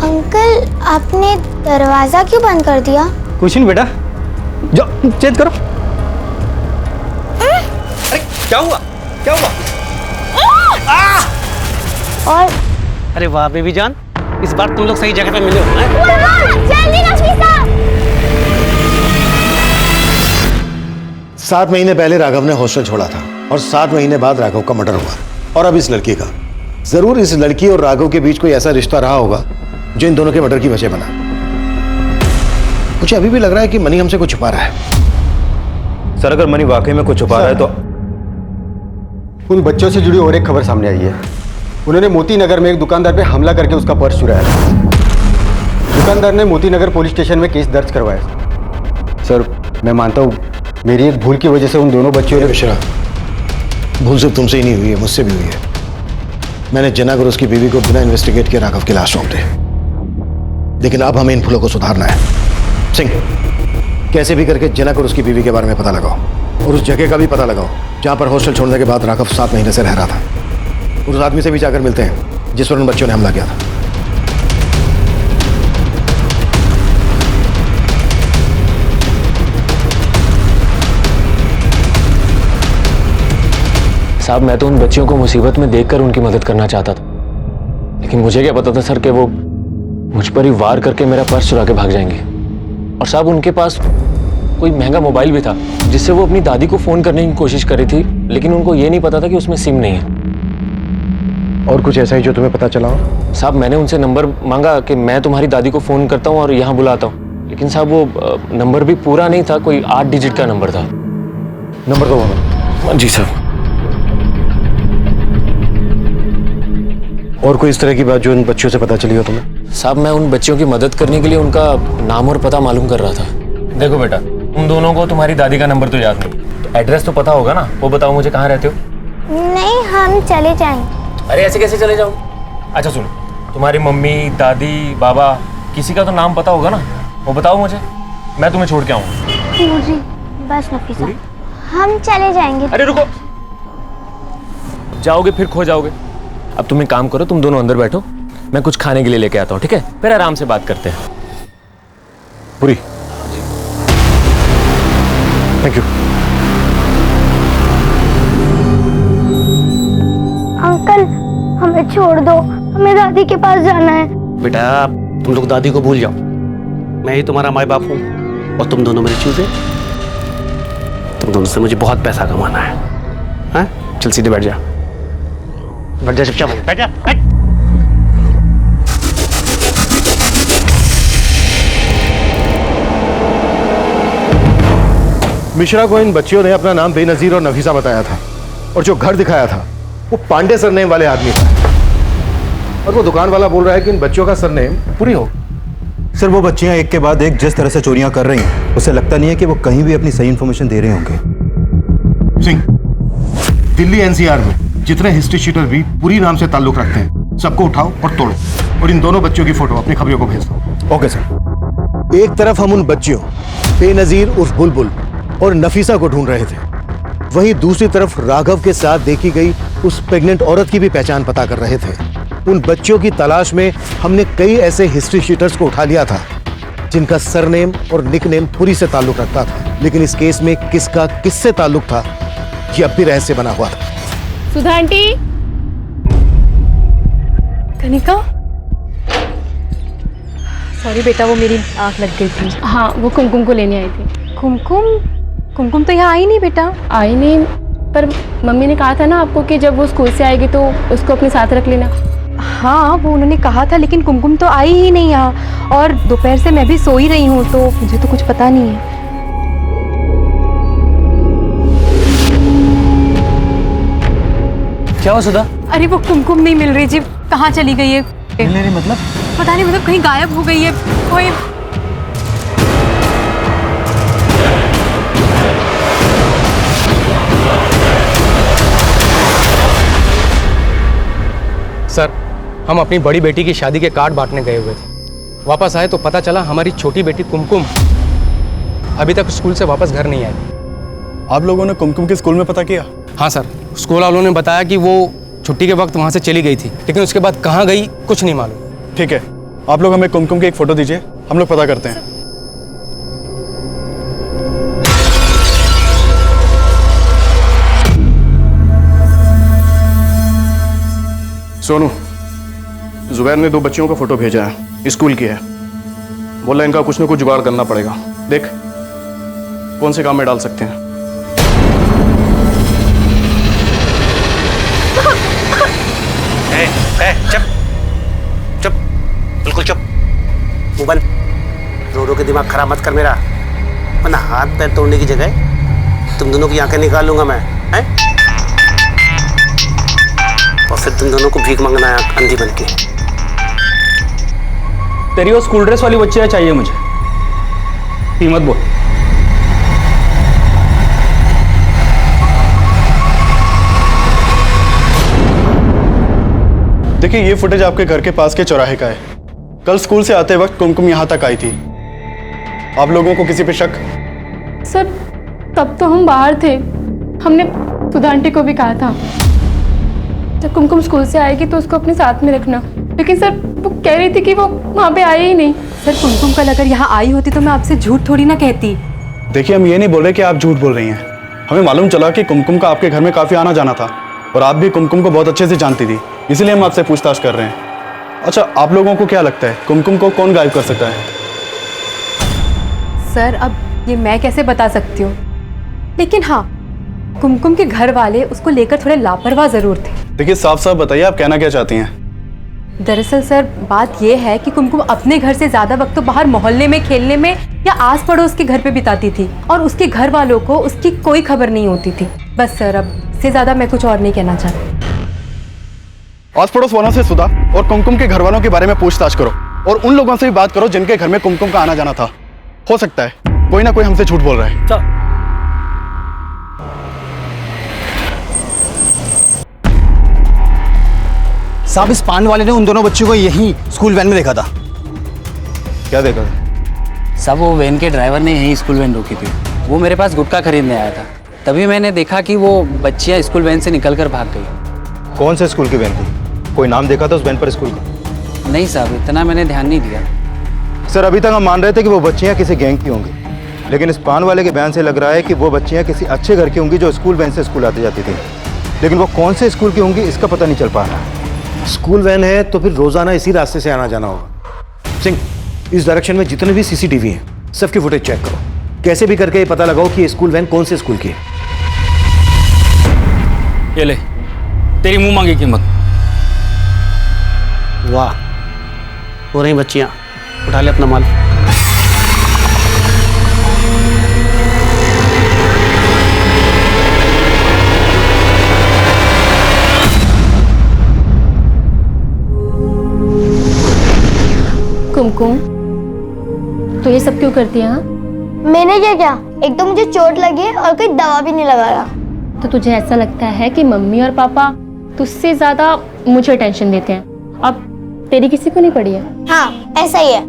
अंकल, आपने दरवाजा क्यों बंद कर दिया? कुछ नहीं बेटा, जाओ चेंज करो। अरे क्या हुआ? क्या हुआ? और अरे वाह बेबी जान, इस बार तुम लोग सही जगह पे मिले हो। जल्दी रश्मि साहब। 7 महीने पहले राघव ने हॉस्टल छोड़ा था और 7 महीने बाद राघव का मर्डर हुआ। और अब इस लड़की का। जरूर इस लड़की और राघव के बीच कोई ऐसा रिश्ता रहा होगा जो इन दोनों के मर्डर की वजह बना। मुझे अभी भी लग रहा है कि मनी हमसे कुछ छुपा रहा है। सर अगर मनी वाकई में कुछ छुपा रहा है तो उन बच्चों से जुड़ी और एक खबर सामने आई है। उन्होंने मोती नगर में एक दुकानदार पे हमला करके उसका पर्स चुराया। दुकानदार ने मोती नगर पुलिस स्टेशन में केस दर्ज करवाया। सर मैं मानता हूँ मेरी एक भूल की वजह से उन दोनों बच्चों ने मिश्रा, भूल सिर्फ तुमसे ही नहीं हुई है, मुझसे भी हुई है। मैंने जनाक और उसकी बीवी को बिना इन्वेस्टिगेट किए राघव की लाश सौंप दी, लेकिन अब हमें इन भूलों को सुधारना है। सिंह, कैसे भी करके जनाक और उसकी बीवी के बारे में पता लगाओ और उस जगह का भी पता लगाओ जहां पर हॉस्टल छोड़ने के बाद राघव 7 महीने से रह रहा था। उस आदमी से भी जाकर मिलते हैं जिस पर उन बच्चों ने हमला किया था। साहब मैं तो उन बच्चियों को मुसीबत में देखकर उनकी मदद करना चाहता था, लेकिन मुझे क्या पता था सर कि वो मुझ पर ही वार करके मेरा पर्स चुरा के भाग जाएंगे। और साहब उनके पास कोई महंगा मोबाइल भी था जिससे वो अपनी दादी को फोन करने की कोशिश कर रही थी, लेकिन उनको ये नहीं पता था कि उसमें सिम नहीं है। और कुछ ऐसा ही जो तुम्हें पता चला हो? साहब मैंने उनसे नंबर मांगा कि मैं तुम्हारी दादी को फोन करता हूँ और यहाँ बुलाता हूँ, लेकिन साहब वो नंबर भी पूरा नहीं था, कोई 8 डिजिट का नंबर था। नंबर दो हमें। जी साहब। और कोई इस तरह की बात जो इन बच्चों से पता चली हो तुम्हें? साहब मैं उन बच्चियों की मदद करने के लिए उनका नाम और पता मालूम कर रहा था। देखो बेटा, तुम दोनों को तुम्हारी दादी का नंबर तो याद नहीं, तो एड्रेस तो पता होगा ना? वो बताओ मुझे, कहाँ रहते हो? नहीं, हम चले जाएंगे। अरे ऐसे कैसे चले जाओ? अच्छा सुनो, तुम्हारी मम्मी, दादी, बाबा, किसी का तो नाम पता होगा ना? वो बताओ मुझे, मैं तुम्हें छोड़ के आऊँ। जी बस नफीसा, हम चले जाएंगे। अरे रुको, जाओगे फिर खो जाओगे। अब तुम एक काम करो, तुम दोनों अंदर बैठो, मैं कुछ खाने के लिए लेके आता हूँ, ठीक है? फिर आराम से बात करते हैं। पूरी, थैंक यू। अंकल हमें छोड़ दो, हमें दादी के पास जाना है। बेटा तुम लोग दादी को भूल जाओ, मैं ही तुम्हारा माँ बाप हूँ और तुम दोनों मेरी चूजे। तुम दोनों से मुझे बहुत पैसा कमाना है। हाँ चल सीधे बैठ जा, बैठ जा, चुपचाप बैठ जा, बैठ। मिश्रा को इन बच्चियों ने अपना नाम बेनजीर और नफीसा बताया था, और जो घर दिखाया था वो पांडे सरनेम वाले आदमी था। और वो दुकान वाला बोल रहा है कि इन बच्चों का सरनेम पूरी हो। सर वो बच्चियां एक के बाद एक जिस तरह से चोरियां कर रही हैं, उसे लगता नहीं है कि वो कहीं भी अपनी सही इंफॉर्मेशन दे रहे होंगे। सिंह, दिल्ली एनसीआर में जितने हिस्ट्री शीटर भी पूरी नाम से ताल्लुक रखते हैं, सबको उठाओ और तोड़ो, और इन दोनों बच्चों की फोटो अपनी खबरों को भेज दो। Okay sir. एक तरफ हम उन बच्चियों बेनजीर उर्फ बुलबुल और नफीसा को ढूंढ रहे थे, वहीं दूसरी तरफ राघव के साथ देखी गई उस प्रेग्नेंट औरत की भी पहचान पता कर रहे थे। उन बच्चों की तलाश में हमने कई ऐसे हिस्ट्री शीटर्स को उठा लिया था जिनका सरनेम और निकनेम पुरी से ताल्लुक रखता था, लेकिन इस केस में किसका किससे ताल्लुक था ये अब भी रहस्य बना हुआ था। सुधा आंटी, कनिका, सॉरी बेटा, वो मेरी आंख लग गई थी। हाँ, वो कुमकुम को लेने आई थी। कुमकुम? कुमकुम तो यहाँ आई नहीं बेटा। आई नहीं, पर मम्मी ने कहा था ना आपको कि जब वो स्कूल से आएगी तो उसको अपने साथ रख लेना। हाँ वो उन्होंने कहा था, लेकिन कुमकुम तो आई ही नहीं यहाँ, और दोपहर से मैं भी सो ही रही हूँ, तो मुझे तो कुछ पता नहीं है। क्या हुआ सुधा? अरे वो कुमकुम नहीं मिल रही जी, कहाँ चली गई है? मिल नहीं मतलब? पता नहीं, मतलब कहीं गायब हो गई है कोई। सर हम अपनी बड़ी बेटी की शादी के कार्ड बांटने गए हुए थे, वापस आए तो पता चला हमारी छोटी बेटी कुमकुम अभी तक स्कूल से वापस घर नहीं आई। आप लोगों ने कुमकुम के स्कूल में पता किया? हाँ सर, स्कूल वालों ने बताया कि वो छुट्टी के वक्त वहाँ से चली गई थी, लेकिन उसके बाद कहाँ गई कुछ नहीं मालूम। ठीक है, आप लोग हमें कुमकुम की एक फ़ोटो दीजिए, हम लोग पता करते हैं। सोनू, जुबैर ने 2 बच्चियों का फोटो भेजा है, स्कूल की है। बोला इनका कुछ न कुछ जुगाड़ करना पड़ेगा, देख कौन से काम में डाल सकते हैं। चुप चुप, बिल्कुल चुप। मोबाइल रो दोनों के दिमाग खराब मत कर मेरा, वरना हाथ पैर तोड़ने की जगह तुम दोनों की आंखें निकाल लूंगा मैं, हैं? और फिर तुम दोनों को भीख मांगना है अंधी बन के। तेरी वो स्कूल ड्रेस वाली बच्चियाँ चाहिए मुझे, कीमत बोल। देखिए, ये फुटेज आपके घर के पास के चौराहे का है। कल स्कूल से आते वक्त कुमकुम यहाँ तक आई थी। आप लोगों को किसी पे शक? सर तब तो हम बाहर थे, हमने सुधा आंटी को भी कहा था जब कुमकुम स्कूल से आएगी तो उसको अपने साथ में रखना, लेकिन सर वो कह रही थी कि वो वहाँ पे आई ही नहीं। सर कुमकुम कल अगर यहाँ आई होती तो मैं आपसे झूठ थोड़ी ना कहती। देखिए, हम ये नहीं बोल रहे कि आप झूठ बोल रही हैं। हमें मालूम चला कि कुमकुम का आपके घर में काफी आना जाना था और आप भी कुमकुम को बहुत अच्छे से जानती थी, इसलिए हम आपसे पूछताछ कर रहे हैं। अच्छा, आप लोगों को क्या लगता है कुमकुम को कौन गायब कर सकता है? सर अब ये मैं कैसे बता सकती हूँ, लेकिन हाँ कुमकुम के घर वाले उसको लेकर थोड़े लापरवाह जरूर थे। देखिए, साफ साफ बताइए आप कहना क्या चाहती हैं? दरअसल सर बात यह है कि कुमकुम अपने घर से ज्यादा वक्त तो बाहर मोहल्ले में खेलने में या आस पड़ोस के घर पे बिताती थी और उसके घर वालों को उसकी कोई खबर नहीं होती थी। बस सर अब से ज्यादा मैं कुछ और नहीं कहना चाहती। आस पड़ोस वालों से सुधा और कुमकुम के घर वालों के बारे में पूछताछ करो और उन लोगों से भी बात करो जिनके घर में कुमकुम का आना जाना था। हो सकता है कोई ना कोई हमसे झूठ बोल रहा है। चल। साहब, इस पान वाले ने उन दोनों बच्चों को यहीं स्कूल वैन में देखा था। क्या देखा था? सब वो वैन के ड्राइवर ने यहीं स्कूल वैन रोकी थी। वो मेरे पास गुटखा खरीदने आया था, तभी मैंने देखा कि वो बच्चियां स्कूल वैन से निकलकर भाग गई। कौन से स्कूल की वैन थी? कोई नाम देखा था उस वैन पर स्कूल का? नहीं साहब, इतना मैंने ध्यान नहीं दिया। सर अभी तक हम मान रहे थे कि वो बच्चियां किसी गैंग की होंगी, लेकिन इस पान वाले के बयान से लग रहा है कि वो बच्चियां किसी अच्छे घर की होंगी जो स्कूल वैन से स्कूल आती जाती थी, लेकिन वो कौन से स्कूल की होंगी इसका पता नहीं चल पा रहा। स्कूल वैन है तो फिर रोजाना इसी रास्ते से आना जाना होगा। सिंह, इस डायरेक्शन में जितने भी सीसीटीवी हैं सबकी फुटेज चेक करो, कैसे भी करके ये पता लगाओ कि ये स्कूल वैन कौन से स्कूल की है। ये ले तेरी मुंह मांगी कीमत। वाह, हो रही बच्चियां, उठा ले अपना माल। कुमकुम तो ये सब क्यों करती है? हाँ, मैंने क्या किया? एक तो मुझे चोट लगी है और कोई दवा भी नहीं लगाया। तो तुझे ऐसा लगता है कि मम्मी और पापा तुझसे ज्यादा मुझे टेंशन देते हैं, अब तेरी किसी को नहीं पड़ी है? हाँ, ऐसा ही है।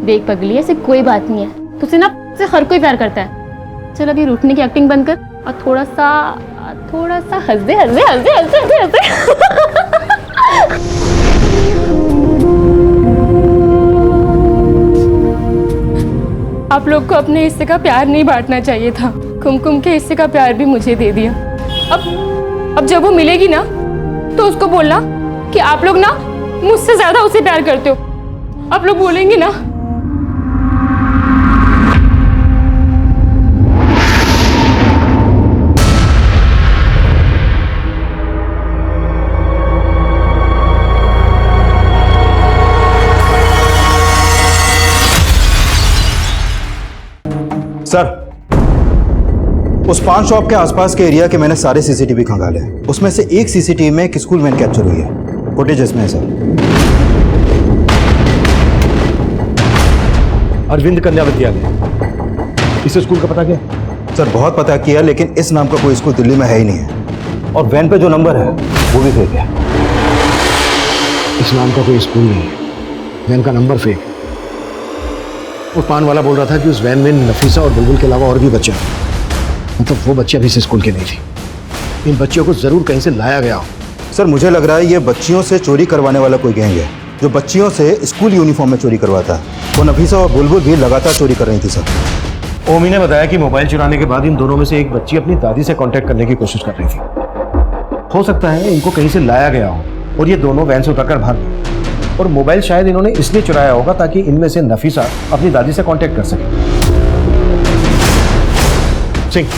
देख पगली, ऐसे कोई बात नहीं है, तुझसे ना तुझसे हर कोई प्यार करता है। चल अभी रूठने की एक्टिंग बंद कर और थोड़ा सा हंस दे, हंस दे, हंस दे, हंस दे, हंस दे, हंस दे। आप लोग को अपने हिस्से का प्यार नहीं बांटना चाहिए था। कुमकुम के हिस्से का प्यार भी मुझे दे दिया। अब जब वो मिलेगी ना तो उसको बोलना कि आप लोग ना मुझसे ज्यादा उसे प्यार करते हो। आप लोग बोलेंगे ना? सर, उस पान शॉप के आसपास के एरिया के मैंने सारे सीसीटीवी खंगाले, उसमें से एक सीसीटीवी में एक स्कूल वैन कैप्चर हुई है। फुटेज इसमें है सर। अरविंद कन्या विद्यालय, इस स्कूल का पता क्या? सर बहुत पता किया, लेकिन इस नाम का कोई स्कूल दिल्ली में है ही नहीं है, और वैन पे जो नंबर है वो भी फेक है। इस नाम का कोई स्कूल नहीं है, वैन का नंबर फेक। और पान वाला बोल रहा था कि उस वैन में नफीसा और बुलबुल के अलावा और भी बच्चे हैं, मतलब वो बच्चियां भी इस स्कूल की नहीं थी। इन बच्चियों को जरूर कहीं से लाया गया हो। सर मुझे लग रहा है ये बच्चियों से चोरी करवाने वाला कोई गैंग है जो बच्चियों से स्कूल यूनिफॉर्म में चोरी करवाता है। वो नफीसा और बुलबुल भी लगातार चोरी कर रही थी सर। ओमी ने बताया कि मोबाइल चुराने के बाद इन दोनों में से एक बच्ची अपनी दादी से कांटेक्ट करने की कोशिश कर रही थी। हो सकता है इनको कहीं से लाया गया हो और ये दोनों वैन से उतरकर भाग गए, और मोबाइल शायद इन्होंने इसलिए चुराया होगा ताकि इनमें से नफीसा अपनी दादी से कांटेक्ट कर सके। सिंह,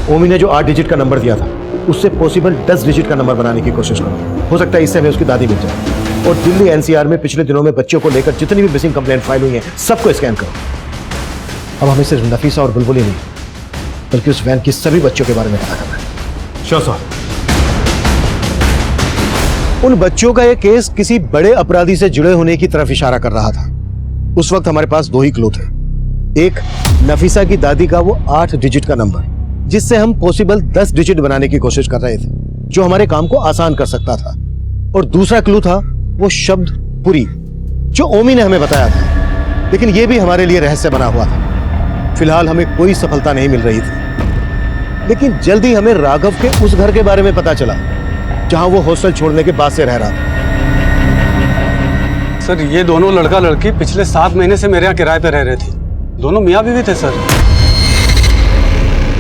ओमी ने जो 8 डिजिट का नंबर दिया था उससे पॉसिबल 10 डिजिट का नंबर बनाने की कोशिश करो। हो सकता है इससे हमें उसकी दादी मिल जाए। और दिल्ली एनसीआर में पिछले दिनों में बच्चों को लेकर जितनी भी मिसिंग कंप्लेंट फाइल हुई हैं सबको स्कैन करो। अब हमें सिर्फ नफीसा और बुलबुल ही नहीं बल्कि उस वैन की सभी बच्चों के बारे में पता करना है। Sure sir. उन बच्चों का यह केस किसी बड़े अपराधी से जुड़े होने की तरफ इशारा कर रहा था। उस वक्त हमारे पास 2 ही क्लू थे। एक, नफीसा की दादी का वो 8 डिजिट का नंबर जिससे हम पॉसिबल 10 डिजिट बनाने की कोशिश कर रहे थे, जो हमारे काम को आसान कर सकता था। और दूसरा क्लू था वो शब्द पुरी जो ओमी ने हमें बताया था, लेकिन ये भी हमारे लिए रहस्य बना हुआ था। फिलहाल हमें कोई सफलता नहीं मिल रही थी, लेकिन जल्दी हमें राघव के उस घर के बारे में पता चला जहां वो हॉस्टल छोड़ने के बाद से रह रहा था। सर, ये दोनों लड़का लड़की पिछले 7 महीने से मेरे यहाँ किराए पे रह रहे थे। दोनों मियाँ बीवी थे सर।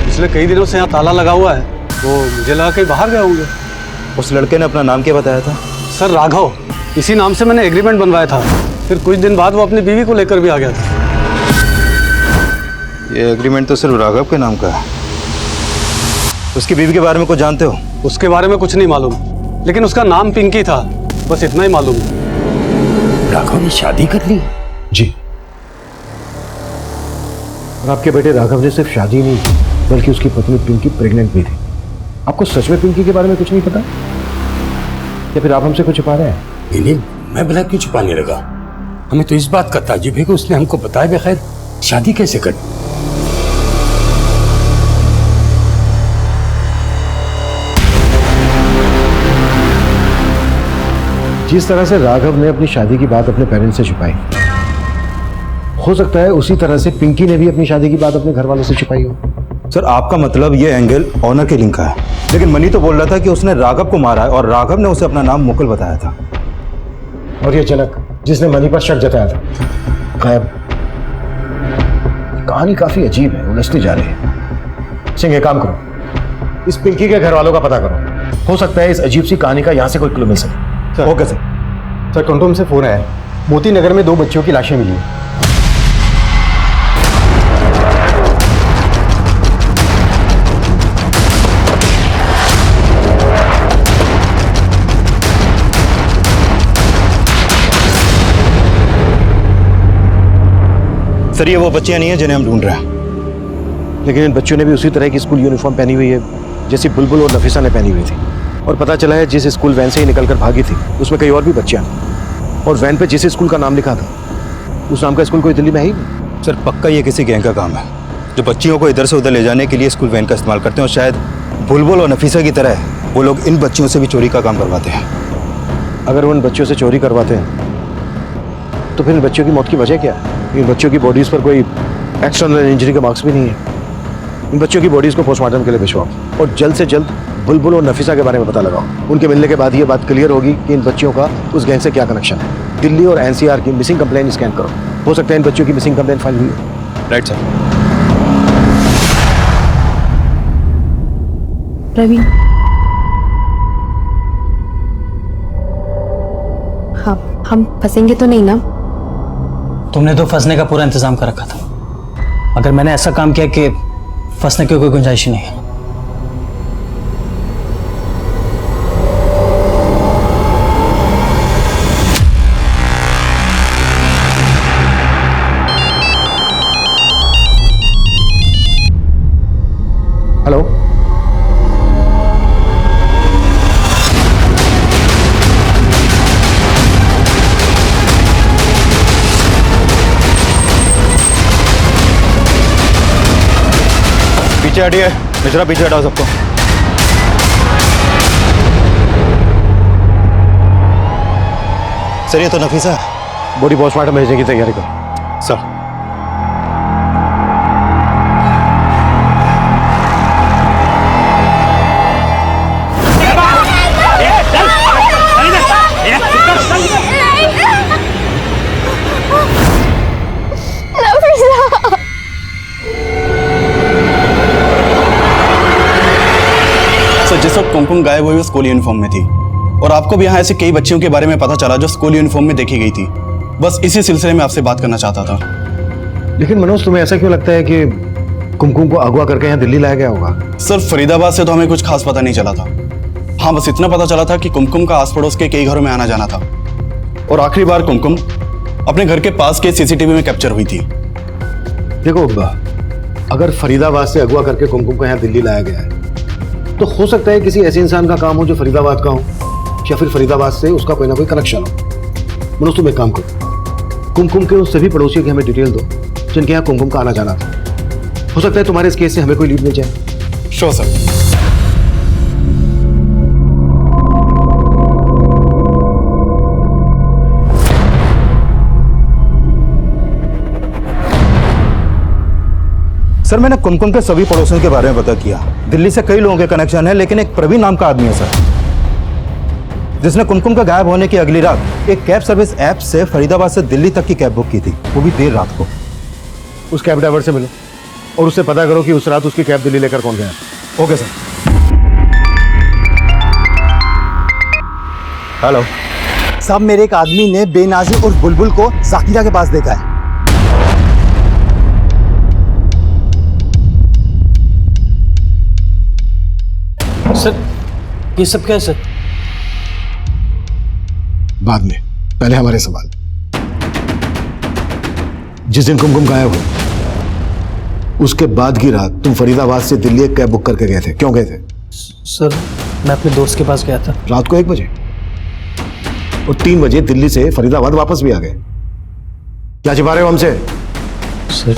पिछले कई दिनों से यहाँ ताला लगा हुआ है, तो मुझे लगा कहीं बाहर गए होंगे। उस लड़के ने अपना नाम क्या बताया था? सर राघव, इसी नाम से मैंने एग्रीमेंट बनवाया था। फिर कुछ दिन बाद वो अपनी बीवी को लेकर भी आ गया था। ये एग्रीमेंट तो सिर्फ राघव के नाम का है। उसकी बीवी के बारे में कुछ जानते हो? उसके बारे में कुछ नहीं मालूम, लेकिन उसका नाम पिंकी था, बस इतना ही मालूम। राघव ने शादी कर ली? जी। और आपके बेटे राघव ने सिर्फ शादी नहीं की बल्कि उसकी पत्नी पिंकी प्रेग्नेंट भी थी। आपको सच में पिंकी के बारे में कुछ नहीं पता, या फिर आप हमसे कुछ छुपा रहे हैं? नहीं, मैं भला क्यों छुपाने लगा? हमें तो इस बात का ताज्जुब है कि उसने हमको बताया बगैर शादी कैसे कर। जिस तरह से राघव ने अपनी शादी की बात अपने पेरेंट्स से छुपाई, हो सकता है उसी तरह से पिंकी ने भी अपनी शादी की बात अपने घर वालों से छुपाई हो। सर, आपका मतलब ये एंगल ऑनर के लिंक का है, लेकिन मनी तो बोल रहा था कि उसने राघव को मारा है और राघव ने उसे अपना नाम मुकुल बताया था। और ये जनक जिसने मनी पर शक जताया था, गायब। कहानी काफी अजीब है, उलझती जा रही है। सिंह, एक काम करो, इस पिंकी के घर वालों का पता करो। हो सकता है इस अजीब सी कहानी का यहाँ से कोई क्लू मिल सके। Okay sir. सर, कंट्रोल से फोन आया, मोती नगर में 2 बच्चियों की लाशें मिली हैं। सर, ये वो बच्चियां नहीं है जिन्हें हम ढूंढ रहे हैं। लेकिन इन बच्चों ने भी उसी तरह की स्कूल यूनिफॉर्म पहनी हुई है जैसी बुलबुल और नफीसा ने पहनी हुई थी। और पता चला है जिस स्कूल वैन से ही निकलकर भागी थी उसमें कई और भी बच्चियां थी। और वैन पे जिस स्कूल का नाम लिखा था उस नाम का स्कूल कोई दिल्ली में ही नहीं। सर, पक्का ये किसी गैंग का काम है जो बच्चियों को इधर से उधर ले जाने के लिए स्कूल वैन का इस्तेमाल करते हैं। और शायद बुलबुल और नफीसा की तरह वो लोग इन बच्चियों से भी चोरी का काम करवाते हैं। अगर वो इन बच्चों से चोरी करवाते हैं तो फिर इन बच्चों की मौत की वजह क्या है? इन बच्चों की बॉडीज पर कोई एक्सटर्नल इंजरी का मार्क्स भी नहीं है। इन बच्चों की बॉडीज को पोस्टमार्टम के लिए भिजवाओ और जल्द से जल्द बुलबुल और नफीसा के बारे में पता लगाओ। उनके मिलने के बाद ये बात क्लियर होगी कि इन बच्चियों का उस गैंग से क्या कनेक्शन है। दिल्ली और एनसीआर की मिसिंग कंप्लेंट स्कैन करो, हो सकता है इन बच्चों की मिसिंग कंप्लेंट फाइल हुई है। Right sir. प्रवीण, हाँ, हम फंसेंगे तो नहीं ना? तुमने तो फंसने का पूरा इंतजाम कर रखा था। अगर मैंने ऐसा काम किया कि फंसने की कोई गुंजाइश ही नहीं है। हेलो, पीछे हटिए मिश्रा, पीछे हटाओ सबको। सर, ये तो नफीसा बॉडी पोस्टमार्टम भेजने की तैयारी करो। सर। जिस वक्त कुमकुम गायब हुई वो स्कूल यूनिफॉर्म में थी और आपको भी यहाँ ऐसे कई बच्चियों के बारे में पता चला जो स्कूल यूनिफॉर्म में देखी गई थी। बस इसी सिलसिले में आपसे बात करना चाहता था। लेकिन मनोज, तुम्हें ऐसा क्यों लगता है कि कुमकुम को अगवा करके यहाँ दिल्ली लाया गया होगा? सर, फरीदाबाद से तो हमें कुछ खास पता नहीं चला था। हाँ, बस इतना पता चला था कि कुमकुम का आस पड़ोस के कई घरों में आना जाना था और आखिरी बार कुमकुम अपने घर के पास के सीसीटीवी में कैप्चर हुई थी। देखो अगर फरीदाबाद से अगवा करके कुमकुम को यहाँ दिल्ली लाया गया है तो हो सकता है किसी ऐसे इंसान का काम हो जो फरीदाबाद का हो, या फिर फरीदाबाद से उसका कोई ना कोई कनेक्शन हो। मनोज तुम एक काम करो, कुमकुम के उन सभी पड़ोसियों की हमें डिटेल दो जिनके यहाँ कुमकुम का आना जाना था। हो सकता है तुम्हारे इस केस से हमें कोई लीड मिल जाए। Sure sir. सर मैंने कुमकुम के सभी पड़ोसियों के बारे में पता किया। दिल्ली से कई लोगों के कनेक्शन है, लेकिन एक प्रवीण नाम का आदमी है सर, जिसने कुमकुम का गायब होने की अगली रात एक कैब सर्विस ऐप से फरीदाबाद से दिल्ली तक की कैब बुक की थी, वो भी देर रात को। उस कैब ड्राइवर से मिलो और उससे पता करो कि उस रात उसकी कैब दिल्ली लेकर कौन गया। Okay sir. हेलो साहब, मेरे एक आदमी ने बेनाजी और बुलबुल को जाकिरा के पास देखा है। सर ये सब क्या है सर? बाद में, पहले हमारे सवाल। जिस दिन कुमकुम गायब हुई उसके बाद की रात तुम फरीदाबाद से दिल्ली एक कैब बुक करके गए थे, क्यों गए थे? सर मैं अपने दोस्त के पास गया था रात को 1 बजे, और 3 बजे दिल्ली से फरीदाबाद वापस भी आ गए। क्या छिपा रहे हो हमसे? सर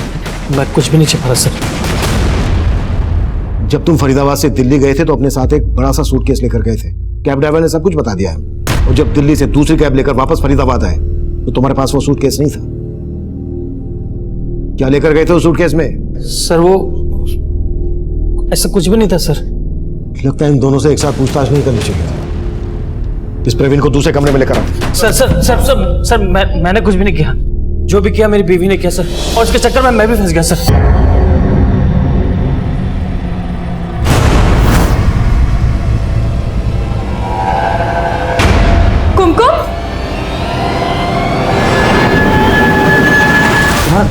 मैं कुछ भी नहीं छिपा रहा सर। जब तुम फरीदाबाद से दिल्ली गए थे तो अपने साथ एक बड़ा सा सूटकेस लेकर गए थे। कैब ड्राइवर ने सब कुछ बता दिया है। और जब दिल्ली से दूसरी कैब लेकर वापस फरीदाबाद आए तो तुम्हारे पास वो सूटकेस नहीं था। क्या लेकर गए थे उस सूटकेस में? सर वो ऐसा कुछ भी नहीं था सर। लगता है इन दोनों से एक साथ पूछताछ नहीं करनी चाहिए थी। इस प्रवीण को दूसरे कमरे में लेकर आओ। सर मैंने कुछ भी नहीं किया। जो भी किया मेरी बीवी ने किया सर, और उसके चक्कर में मैं भी फंस गया सर।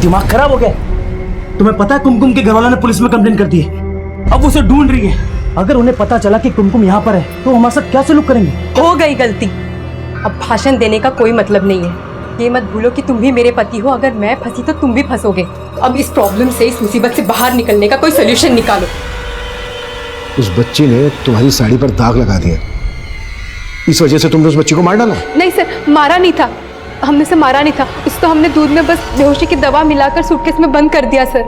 दिमाग खराब हो गया। तुम्हें पता है कुमकुम के घर वालों ने पुलिस में कंप्लेंट कर दी है। अब उसे ढूंढ रही है। अगर उन्हें पता चला कि कुमकुम यहाँ पर है तो हमारे साथ क्या सलूक करेंगे? हो गई गलती, अब भाषण देने का कोई मतलब नहीं है। ये मत भूलो कि तुम भी मेरे पति हो, अगर मैं फंसी तो तुम भी फंसोगे। अब इस प्रॉब्लम से, इस मुसीबत से बाहर निकलने का कोई सोल्यूशन निकालो। उस बच्ची ने तुम्हारी साड़ी पर दाग लगा दिया, इस वजह से तुमने उस बच्ची को मार डाला? नहीं सर, मारा नहीं था, हमने से मारा नहीं था। इसको हमने दूध में बस बेहोशी की दवा मिलाकर सूटकेस में बंद कर दिया सर,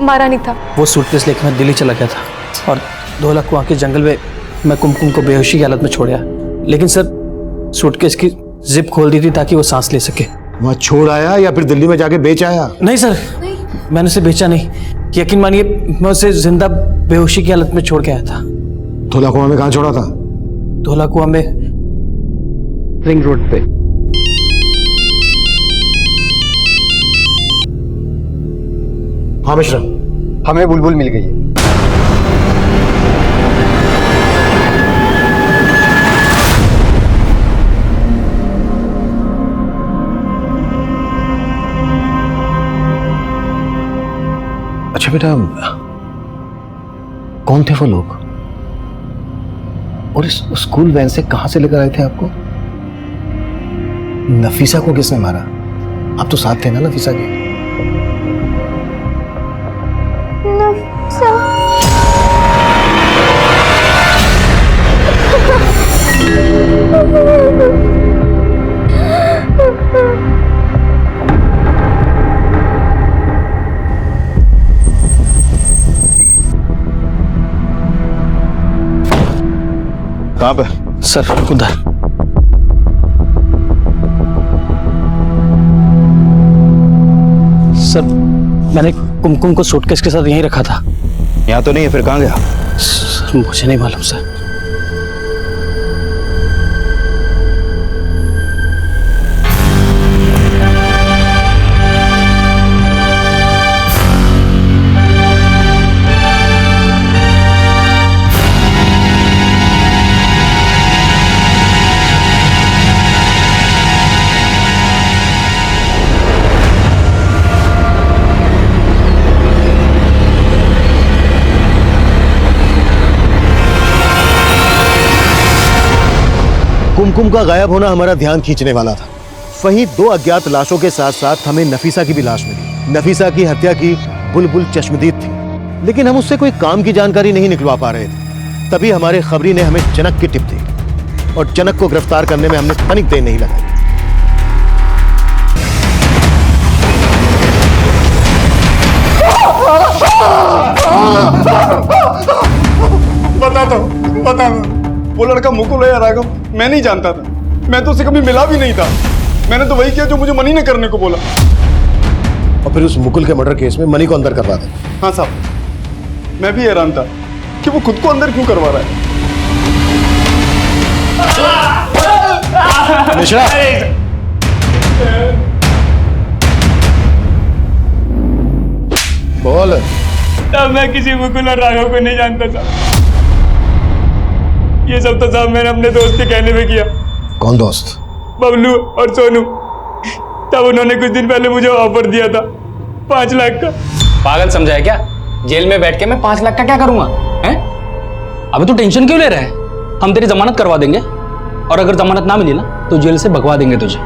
मारा नहीं था। वो सूटकेस लेकर मैं दिल्ली चला गया था और धोला कुआं के जंगल में मैं कुमकुम को बेहोशी की हालत में छोड़ आया। लेकिन सर सूटकेस की जिप खोल दी थी ताकि वो सांस ले सके। वहाँ छोड़ आया या फिर दिल्ली में जाके बेच आया? नहीं सर, मैंने उसे बेचा नहीं। यकीन मानिए मैं उसे जिंदा बेहोशी की हालत में छोड़ के आया था। धोला कुआं में कहाँ छोड़ा था? धोला कुआं में रिंग रोड पे। हाँ मिश्रा, हमें बुलबुल मिल गई है। अच्छा बेटा, कौन थे वो लोग और इस स्कूल वैन से कहां से लेकर आए थे आपको? नफीसा को किसने मारा? आप तो साथ थे ना नफीसा के? कहाँ पे? सर उधर। सर मैंने कुमकुम को सूटकेस के साथ यहीं रखा था। यहाँ तो नहीं है, फिर कहाँ गया? सर मुझे नहीं मालूम सर। कुमकुम का गायब होना हमारा ध्यान खींचने वाला था, वहीं 2 अज्ञात लाशों के साथ साथ हमें नफीसा की भी लाश मिली। नफीसा की हत्या की बुलबुल चश्मदीद थी, लेकिन हम उससे कोई काम की जानकारी नहीं निकलवा पा रहे थे। तभी हमारे खबरी ने हमें चनक की टिप दी और चनक को गिरफ्तार करने में हमने तनिक देर नहीं लगाई। बताता हूँ वो लड़का मुकुल है या राघव मैं नहीं जानता था। मैं तो उसे कभी मिला भी नहीं था। मैंने तो वही किया जो मुझे मनी ने करने को बोला। और फिर उस मुकुल के मर्डर केस में मनी को अंदर करवा दे। हाँ साहब, मैं भी हैरान था कि वो खुद को अंदर क्यों करवा रहा है। मिश्रा, बोल। तब मैं किसी मुकुल और राघव को नहीं जानता था। ये सब तो साहब मैंने अपने दोस्त के कहने में किया। कौन दोस्त? बबलू और सोनू। तब उन्होंने कुछ दिन पहले मुझे ऑफर दिया था 5 लाख का। पागल समझा है क्या? जेल में बैठ के मैं 5 लाख का क्या करूंगा? हैं? अभी तू टेंशन क्यों ले रहा है? हम तेरी जमानत करवा देंगे, और अगर जमानत ना मिली ना तो जेल से भगवा देंगे तुझे।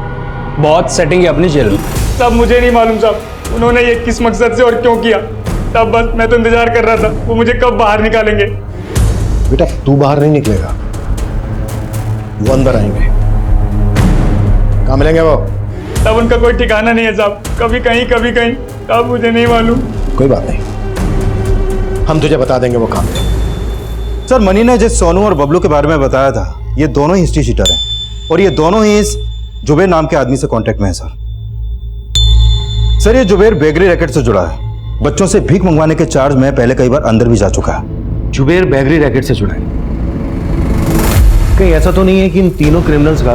बहुत सेटिंग है अपनी जेल में। तब मुझे नहीं मालूम साहब उन्होंने ये किस मकसद से और क्यों किया। तब बस मैं तो इंतजार कर रहा था वो मुझे कब बाहर निकालेंगे। बेटा तू बाहर नहीं निकलेगा, वो अंदर आएंगे। कहाँ मिलेंगे वो? तब उनका कोई ठिकाना नहीं है साहब, कभी कहीं कभी कहीं। तब मुझे नहीं मालूम। कोई बात नहीं, हम तुझे बता देंगे वो काम। सर मनी ने जिस सोनू और बबलू के बारे में बताया था, ये दोनों ही हिस्ट्री शीटर हैं और ये दोनों ही इस जुबेर नाम के आदमी से कांटेक्ट में है सर। ये जुबेर बेगरी रैकेट से जुड़ा है। बच्चों से भीख मंगवाने के चार्ज में पहले कई बार अंदर भी जा चुका है। जुबेर बेगरी रैकेट से जुड़ा है? कहीं ऐसा तो नहीं है कि इन तीनों क्रिमिनल्स का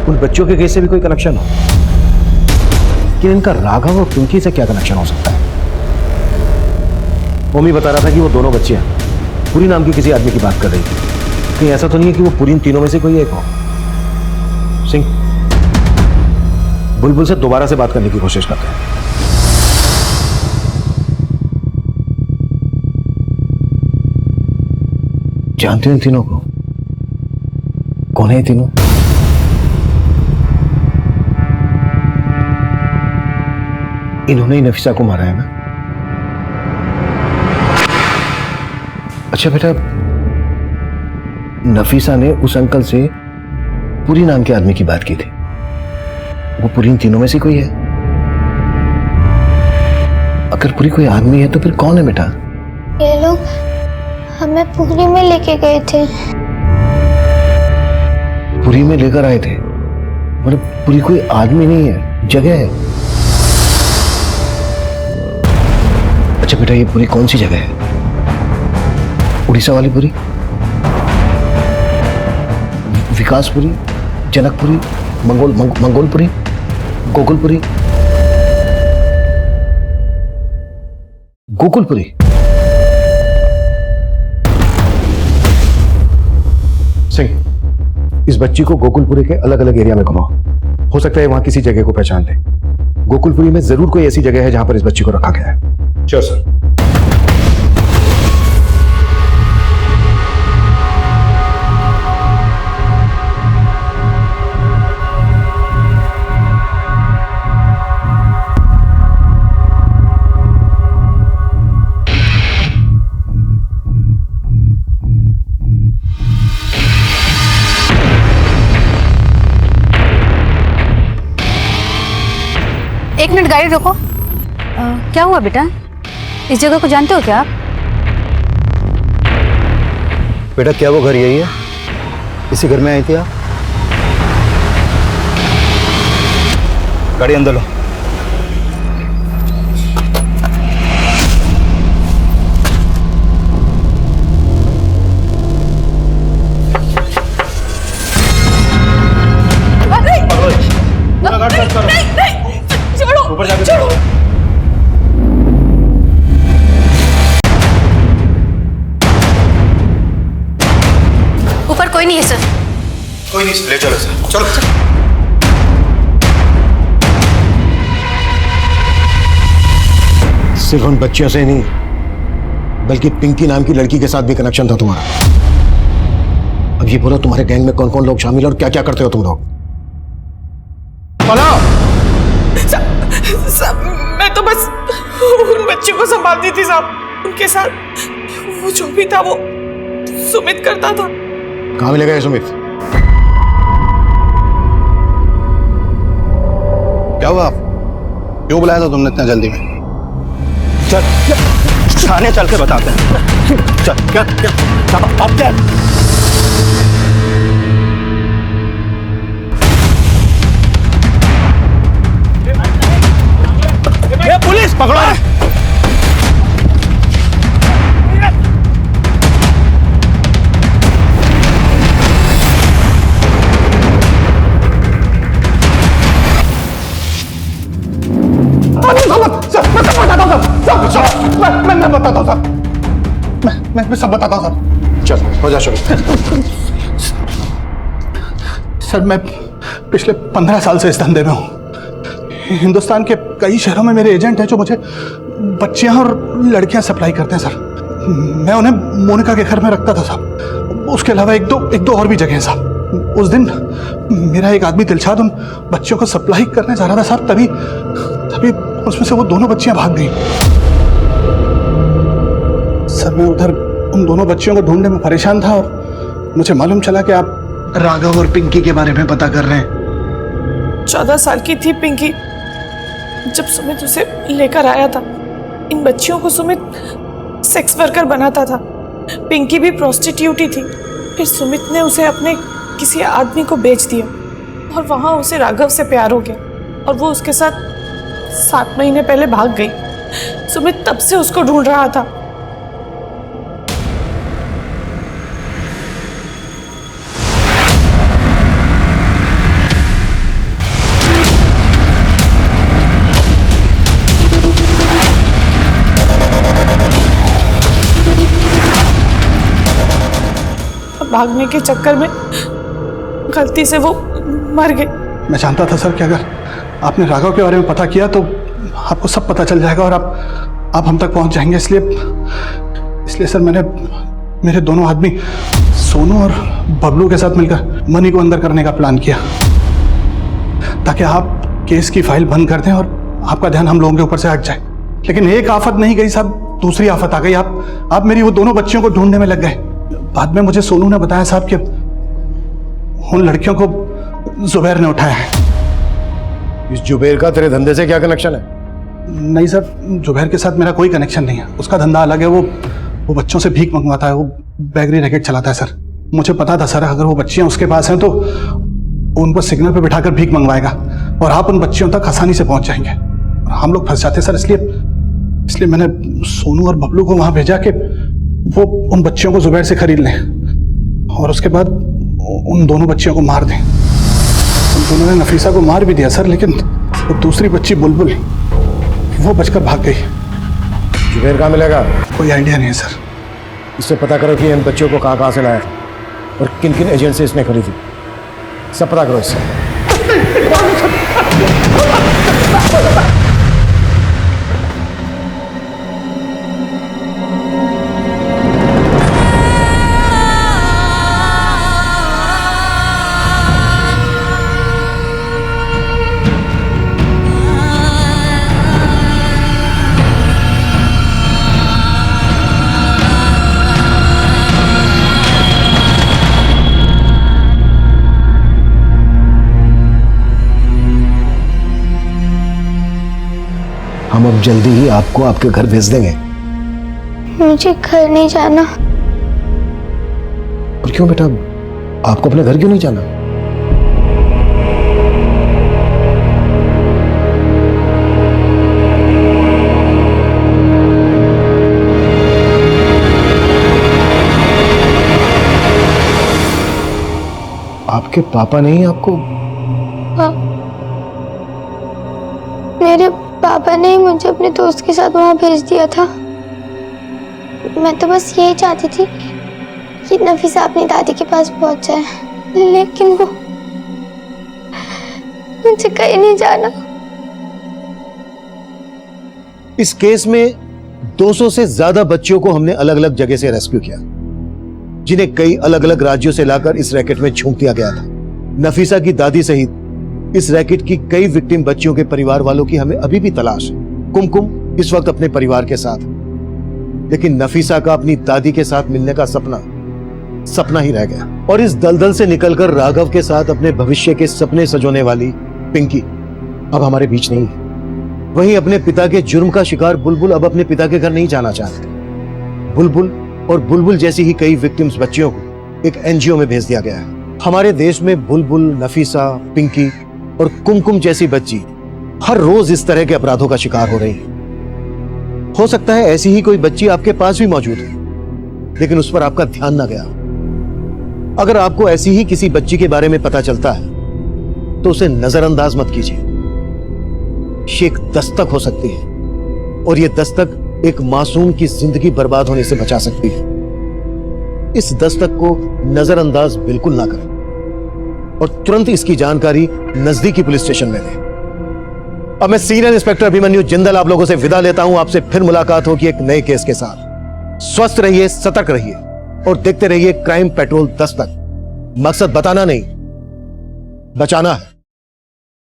उन बच्चों के केस से भी कोई कनेक्शन हो? कि इनका राघव और पिंकी से क्या कनेक्शन हो सकता है? मम्मी बता रहा था कि वो दोनों बच्चियां पुरी नाम की किसी आदमी की बात कर रही थी। कहीं ऐसा तो नहीं है कि वो पुरी इन तीनों में से कोई एक हो? सिंह, बुलबुल से दोबारा से बात करने की कोशिश करते हैं। जानते हो इन तीनों को? कौन है ये तीनों? इन्होंने ही नफीसा को मारा है ना? अच्छा बेटा, नफीसा ने उस अंकल से पुरी नाम के आदमी की बात की थी। वो पुरी इन तीनों में से कोई है? अगर पुरी कोई आदमी है तो फिर कौन है बेटा? ये लोग हमें पुरी में लेके गए थे। पुरी में लेकर आए थे? मतलब पुरी कोई आदमी नहीं है, जगह है। अच्छा बेटा, ये पुरी कौन सी जगह है? उड़ीसा वाली पुरी? विकासपुरी, जनकपुरी, मंगोलपुरी, गोकुलपुरी? गोकुलपुरी? सिंह, इस बच्ची को गोकुलपुरी के अलग अलग एरिया में घुमाओ। हो सकता है वहां किसी जगह को पहचान ले। गोकुलपुरी में जरूर कोई ऐसी जगह है जहां पर इस बच्ची को रखा गया है। Sure sir. एक मिनट गाड़ी रोको। क्या हुआ बेटा? इस जगह को जानते हो क्या आप? बेटा क्या वो घर यही है? इसी घर में आई थी आप? गाड़ी अंदर लो। ऊपर जाके छोड़ो। ऊपर कोई नहीं है सर। कोई नहीं, ले चलो सर, चलो। सिर्फ उन बच्चियों से नहीं, बल्कि पिंकी नाम की लड़की के साथ भी कनेक्शन था तुम्हारा। अब ये बोलो, तुम्हारे गैंग में कौन कौन लोग शामिल और क्या क्या करते हो तुम लोग? मैं तो बस उन बच्चों को संभालती थी साहब। उनके साथ वो जो भी था वो सुमित करता था। कहाँ मिलेगा ये सुमित? क्या हुआ? क्यों बुलाया था तुमने इतना जल्दी में? चल थाने चल के बताते हैं। चल क्या अब क्या? ये पुलिस पकड़ो। मैं बताता हूँ सर। मैं सब बताता हूँ सर। चल हो जा शुरू। सर मैं पिछले 15 साल से इस धंधे में हूँ। हिंदुस्तान के कई शहरों में मेरे एजेंट हैं जो मुझे बच्चियां और लड़कियां सप्लाई करते हैं सर। मैं उन्हें मोनिका के घर में रखता था साहब। उसके अलावा एक दो और भी जगह हैं साहब। उस दिन मेरा एक आदमी दिलशाद उन बच्चों को सप्लाई करने जा रहा था साहब। तभी उसमें से वो दोनों बच्चियां भाग गई। सर मैं उधर उन दोनों बच्चियों को ढूंढने में परेशान था और मुझे मालूम चला कि आप राघव और पिंकी के बारे में पता कर रहे हैं। 14 साल की थी पिंकी जब सुमित उसे लेकर आया था। इन बच्चियों को सुमित सेक्स वर्कर बनाता था। पिंकी भी प्रोस्टिट्यूट ही थी। फिर सुमित ने उसे अपने किसी आदमी को बेच दिया और वहां उसे राघव से प्यार हो गया और वो उसके साथ 7 महीने पहले भाग गई। सुमित तब से उसको ढूंढ रहा था। भागने के चक्कर में गलती से वो मर गए। मैं जानता था सर कि अगर आपने राघव के बारे में पता किया तो आपको सब पता चल जाएगा और आप हम तक पहुंच जाएंगे। इसलिए सर मैंने मेरे दोनों आदमी सोनू और बबलू के साथ मिलकर मनी को अंदर करने का प्लान किया ताकि आप केस की फाइल बंद कर दें और आपका ध्यान हम लोगों के ऊपर से हट जाए। लेकिन एक आफत नहीं गई साहब, दूसरी आफत आ गई। आप मेरी वो दोनों बच्चियों को ढूंढने में लग गए। बाद में मुझे सोनू ने बताया साहब कि उन लड़कियों को जुबैर ने उठाया है। इस जुबैर का तेरे धंधे से क्या कनेक्शन है? नहीं सर, जुबैर के साथ मेरा कोई कनेक्शन नहीं है। उसका धंधा अलग है। वो बच्चों से भीख मंगवाता है। वो बेकरी रैकेट चलाता है सर। मुझे पता था सर अगर वो बच्चियां उसके पास हैं तो उनको सिग्नल पे बिठाकर भीख मंगवाएगा और आप उन बच्चियों तक आसानी से पहुंच जाएंगे और हम लोग फंस जाते सर। इसलिए मैंने सोनू और बबलू को वहां भेजा कि वो उन बच्चियों को जुबैर से खरीद लें और उसके बाद उन दोनों बच्चियों को मार दें। उन दोनों ने नफीसा को मार भी दिया सर, लेकिन वो दूसरी बच्ची बुलबुल वो बचकर भाग गई। जुबैर कहाँ मिलेगा? कोई आइडिया नहीं है सर। इससे पता करो कि इन बच्चों को कहाँ से लाया और किन किन एजेंट से इसने खरीदी। सब पता करो इससे। हम अब जल्दी ही आपको आपके घर भेज देंगे। मुझे घर नहीं जाना। और क्यों बेटा, आपको अपने घर क्यों नहीं जाना? आपके पापा नहीं आपको? मेरे पापा ने मुझे अपने दोस्त के साथ वहां भेज दिया था। मैं तो बस यही चाहती थी कि नफीसा अपनी दादी के पास पहुंच जाए, लेकिन वो मुझे कहीं नहीं जाना। इस केस में 200 से ज्यादा बच्चियों को हमने अलग अलग जगह से रेस्क्यू किया, जिन्हें कई अलग अलग राज्यों से लाकर इस रैकेट में झोंक दिया गया था। नफीसा की दादी सहित इस रैकेट की कई विक्टिम बच्चियों के परिवार वालों की हमें अभी भी तलाश है। कुमकुम इस वक्त अपने परिवार के साथ, लेकिन नफीसा का अपनी दादी के साथ मिलने का सपना ही रह गया। और इस दलदल से निकलकर राघव के साथ अपने भविष्य के सपने सजोने वाली पिंकी अब हमारे बीच नहीं है। वहीं अपने पिता के जुर्म का शिकार बुलबुल अब अपने पिता के घर नहीं जाना चाहते। बुलबुल और बुलबुल जैसी ही कई विक्टिम्स बच्चियों को एक एनजीओ में भेज दिया गया है। हमारे देश में बुलबुल, नफीसा, पिंकी और कुमकुम जैसी बच्ची हर रोज इस तरह के अपराधों का शिकार हो रही है। हो सकता है ऐसी ही कोई बच्ची आपके पास भी मौजूद हो, लेकिन उस पर आपका ध्यान ना गया। अगर आपको ऐसी ही किसी बच्ची के बारे में पता चलता है तो उसे नजरअंदाज मत कीजिए। ये एक दस्तक हो सकती है और यह दस्तक एक मासूम की जिंदगी बर्बाद होने से बचा सकती है। इस दस्तक को नजरअंदाज बिल्कुल ना करें और तुरंत इसकी जानकारी नजदीकी पुलिस स्टेशन में दें। अब मैं सीनियर इंस्पेक्टर अभिमन्यु जिंदल आप लोगों से विदा लेता हूं। आपसे फिर मुलाकात होगी एक नए केस के साथ। स्वस्थ रहिए, सतर्क रहिए और देखते रहिए क्राइम पेट्रोल दस्तक। मकसद बताना नहीं, बचाना है।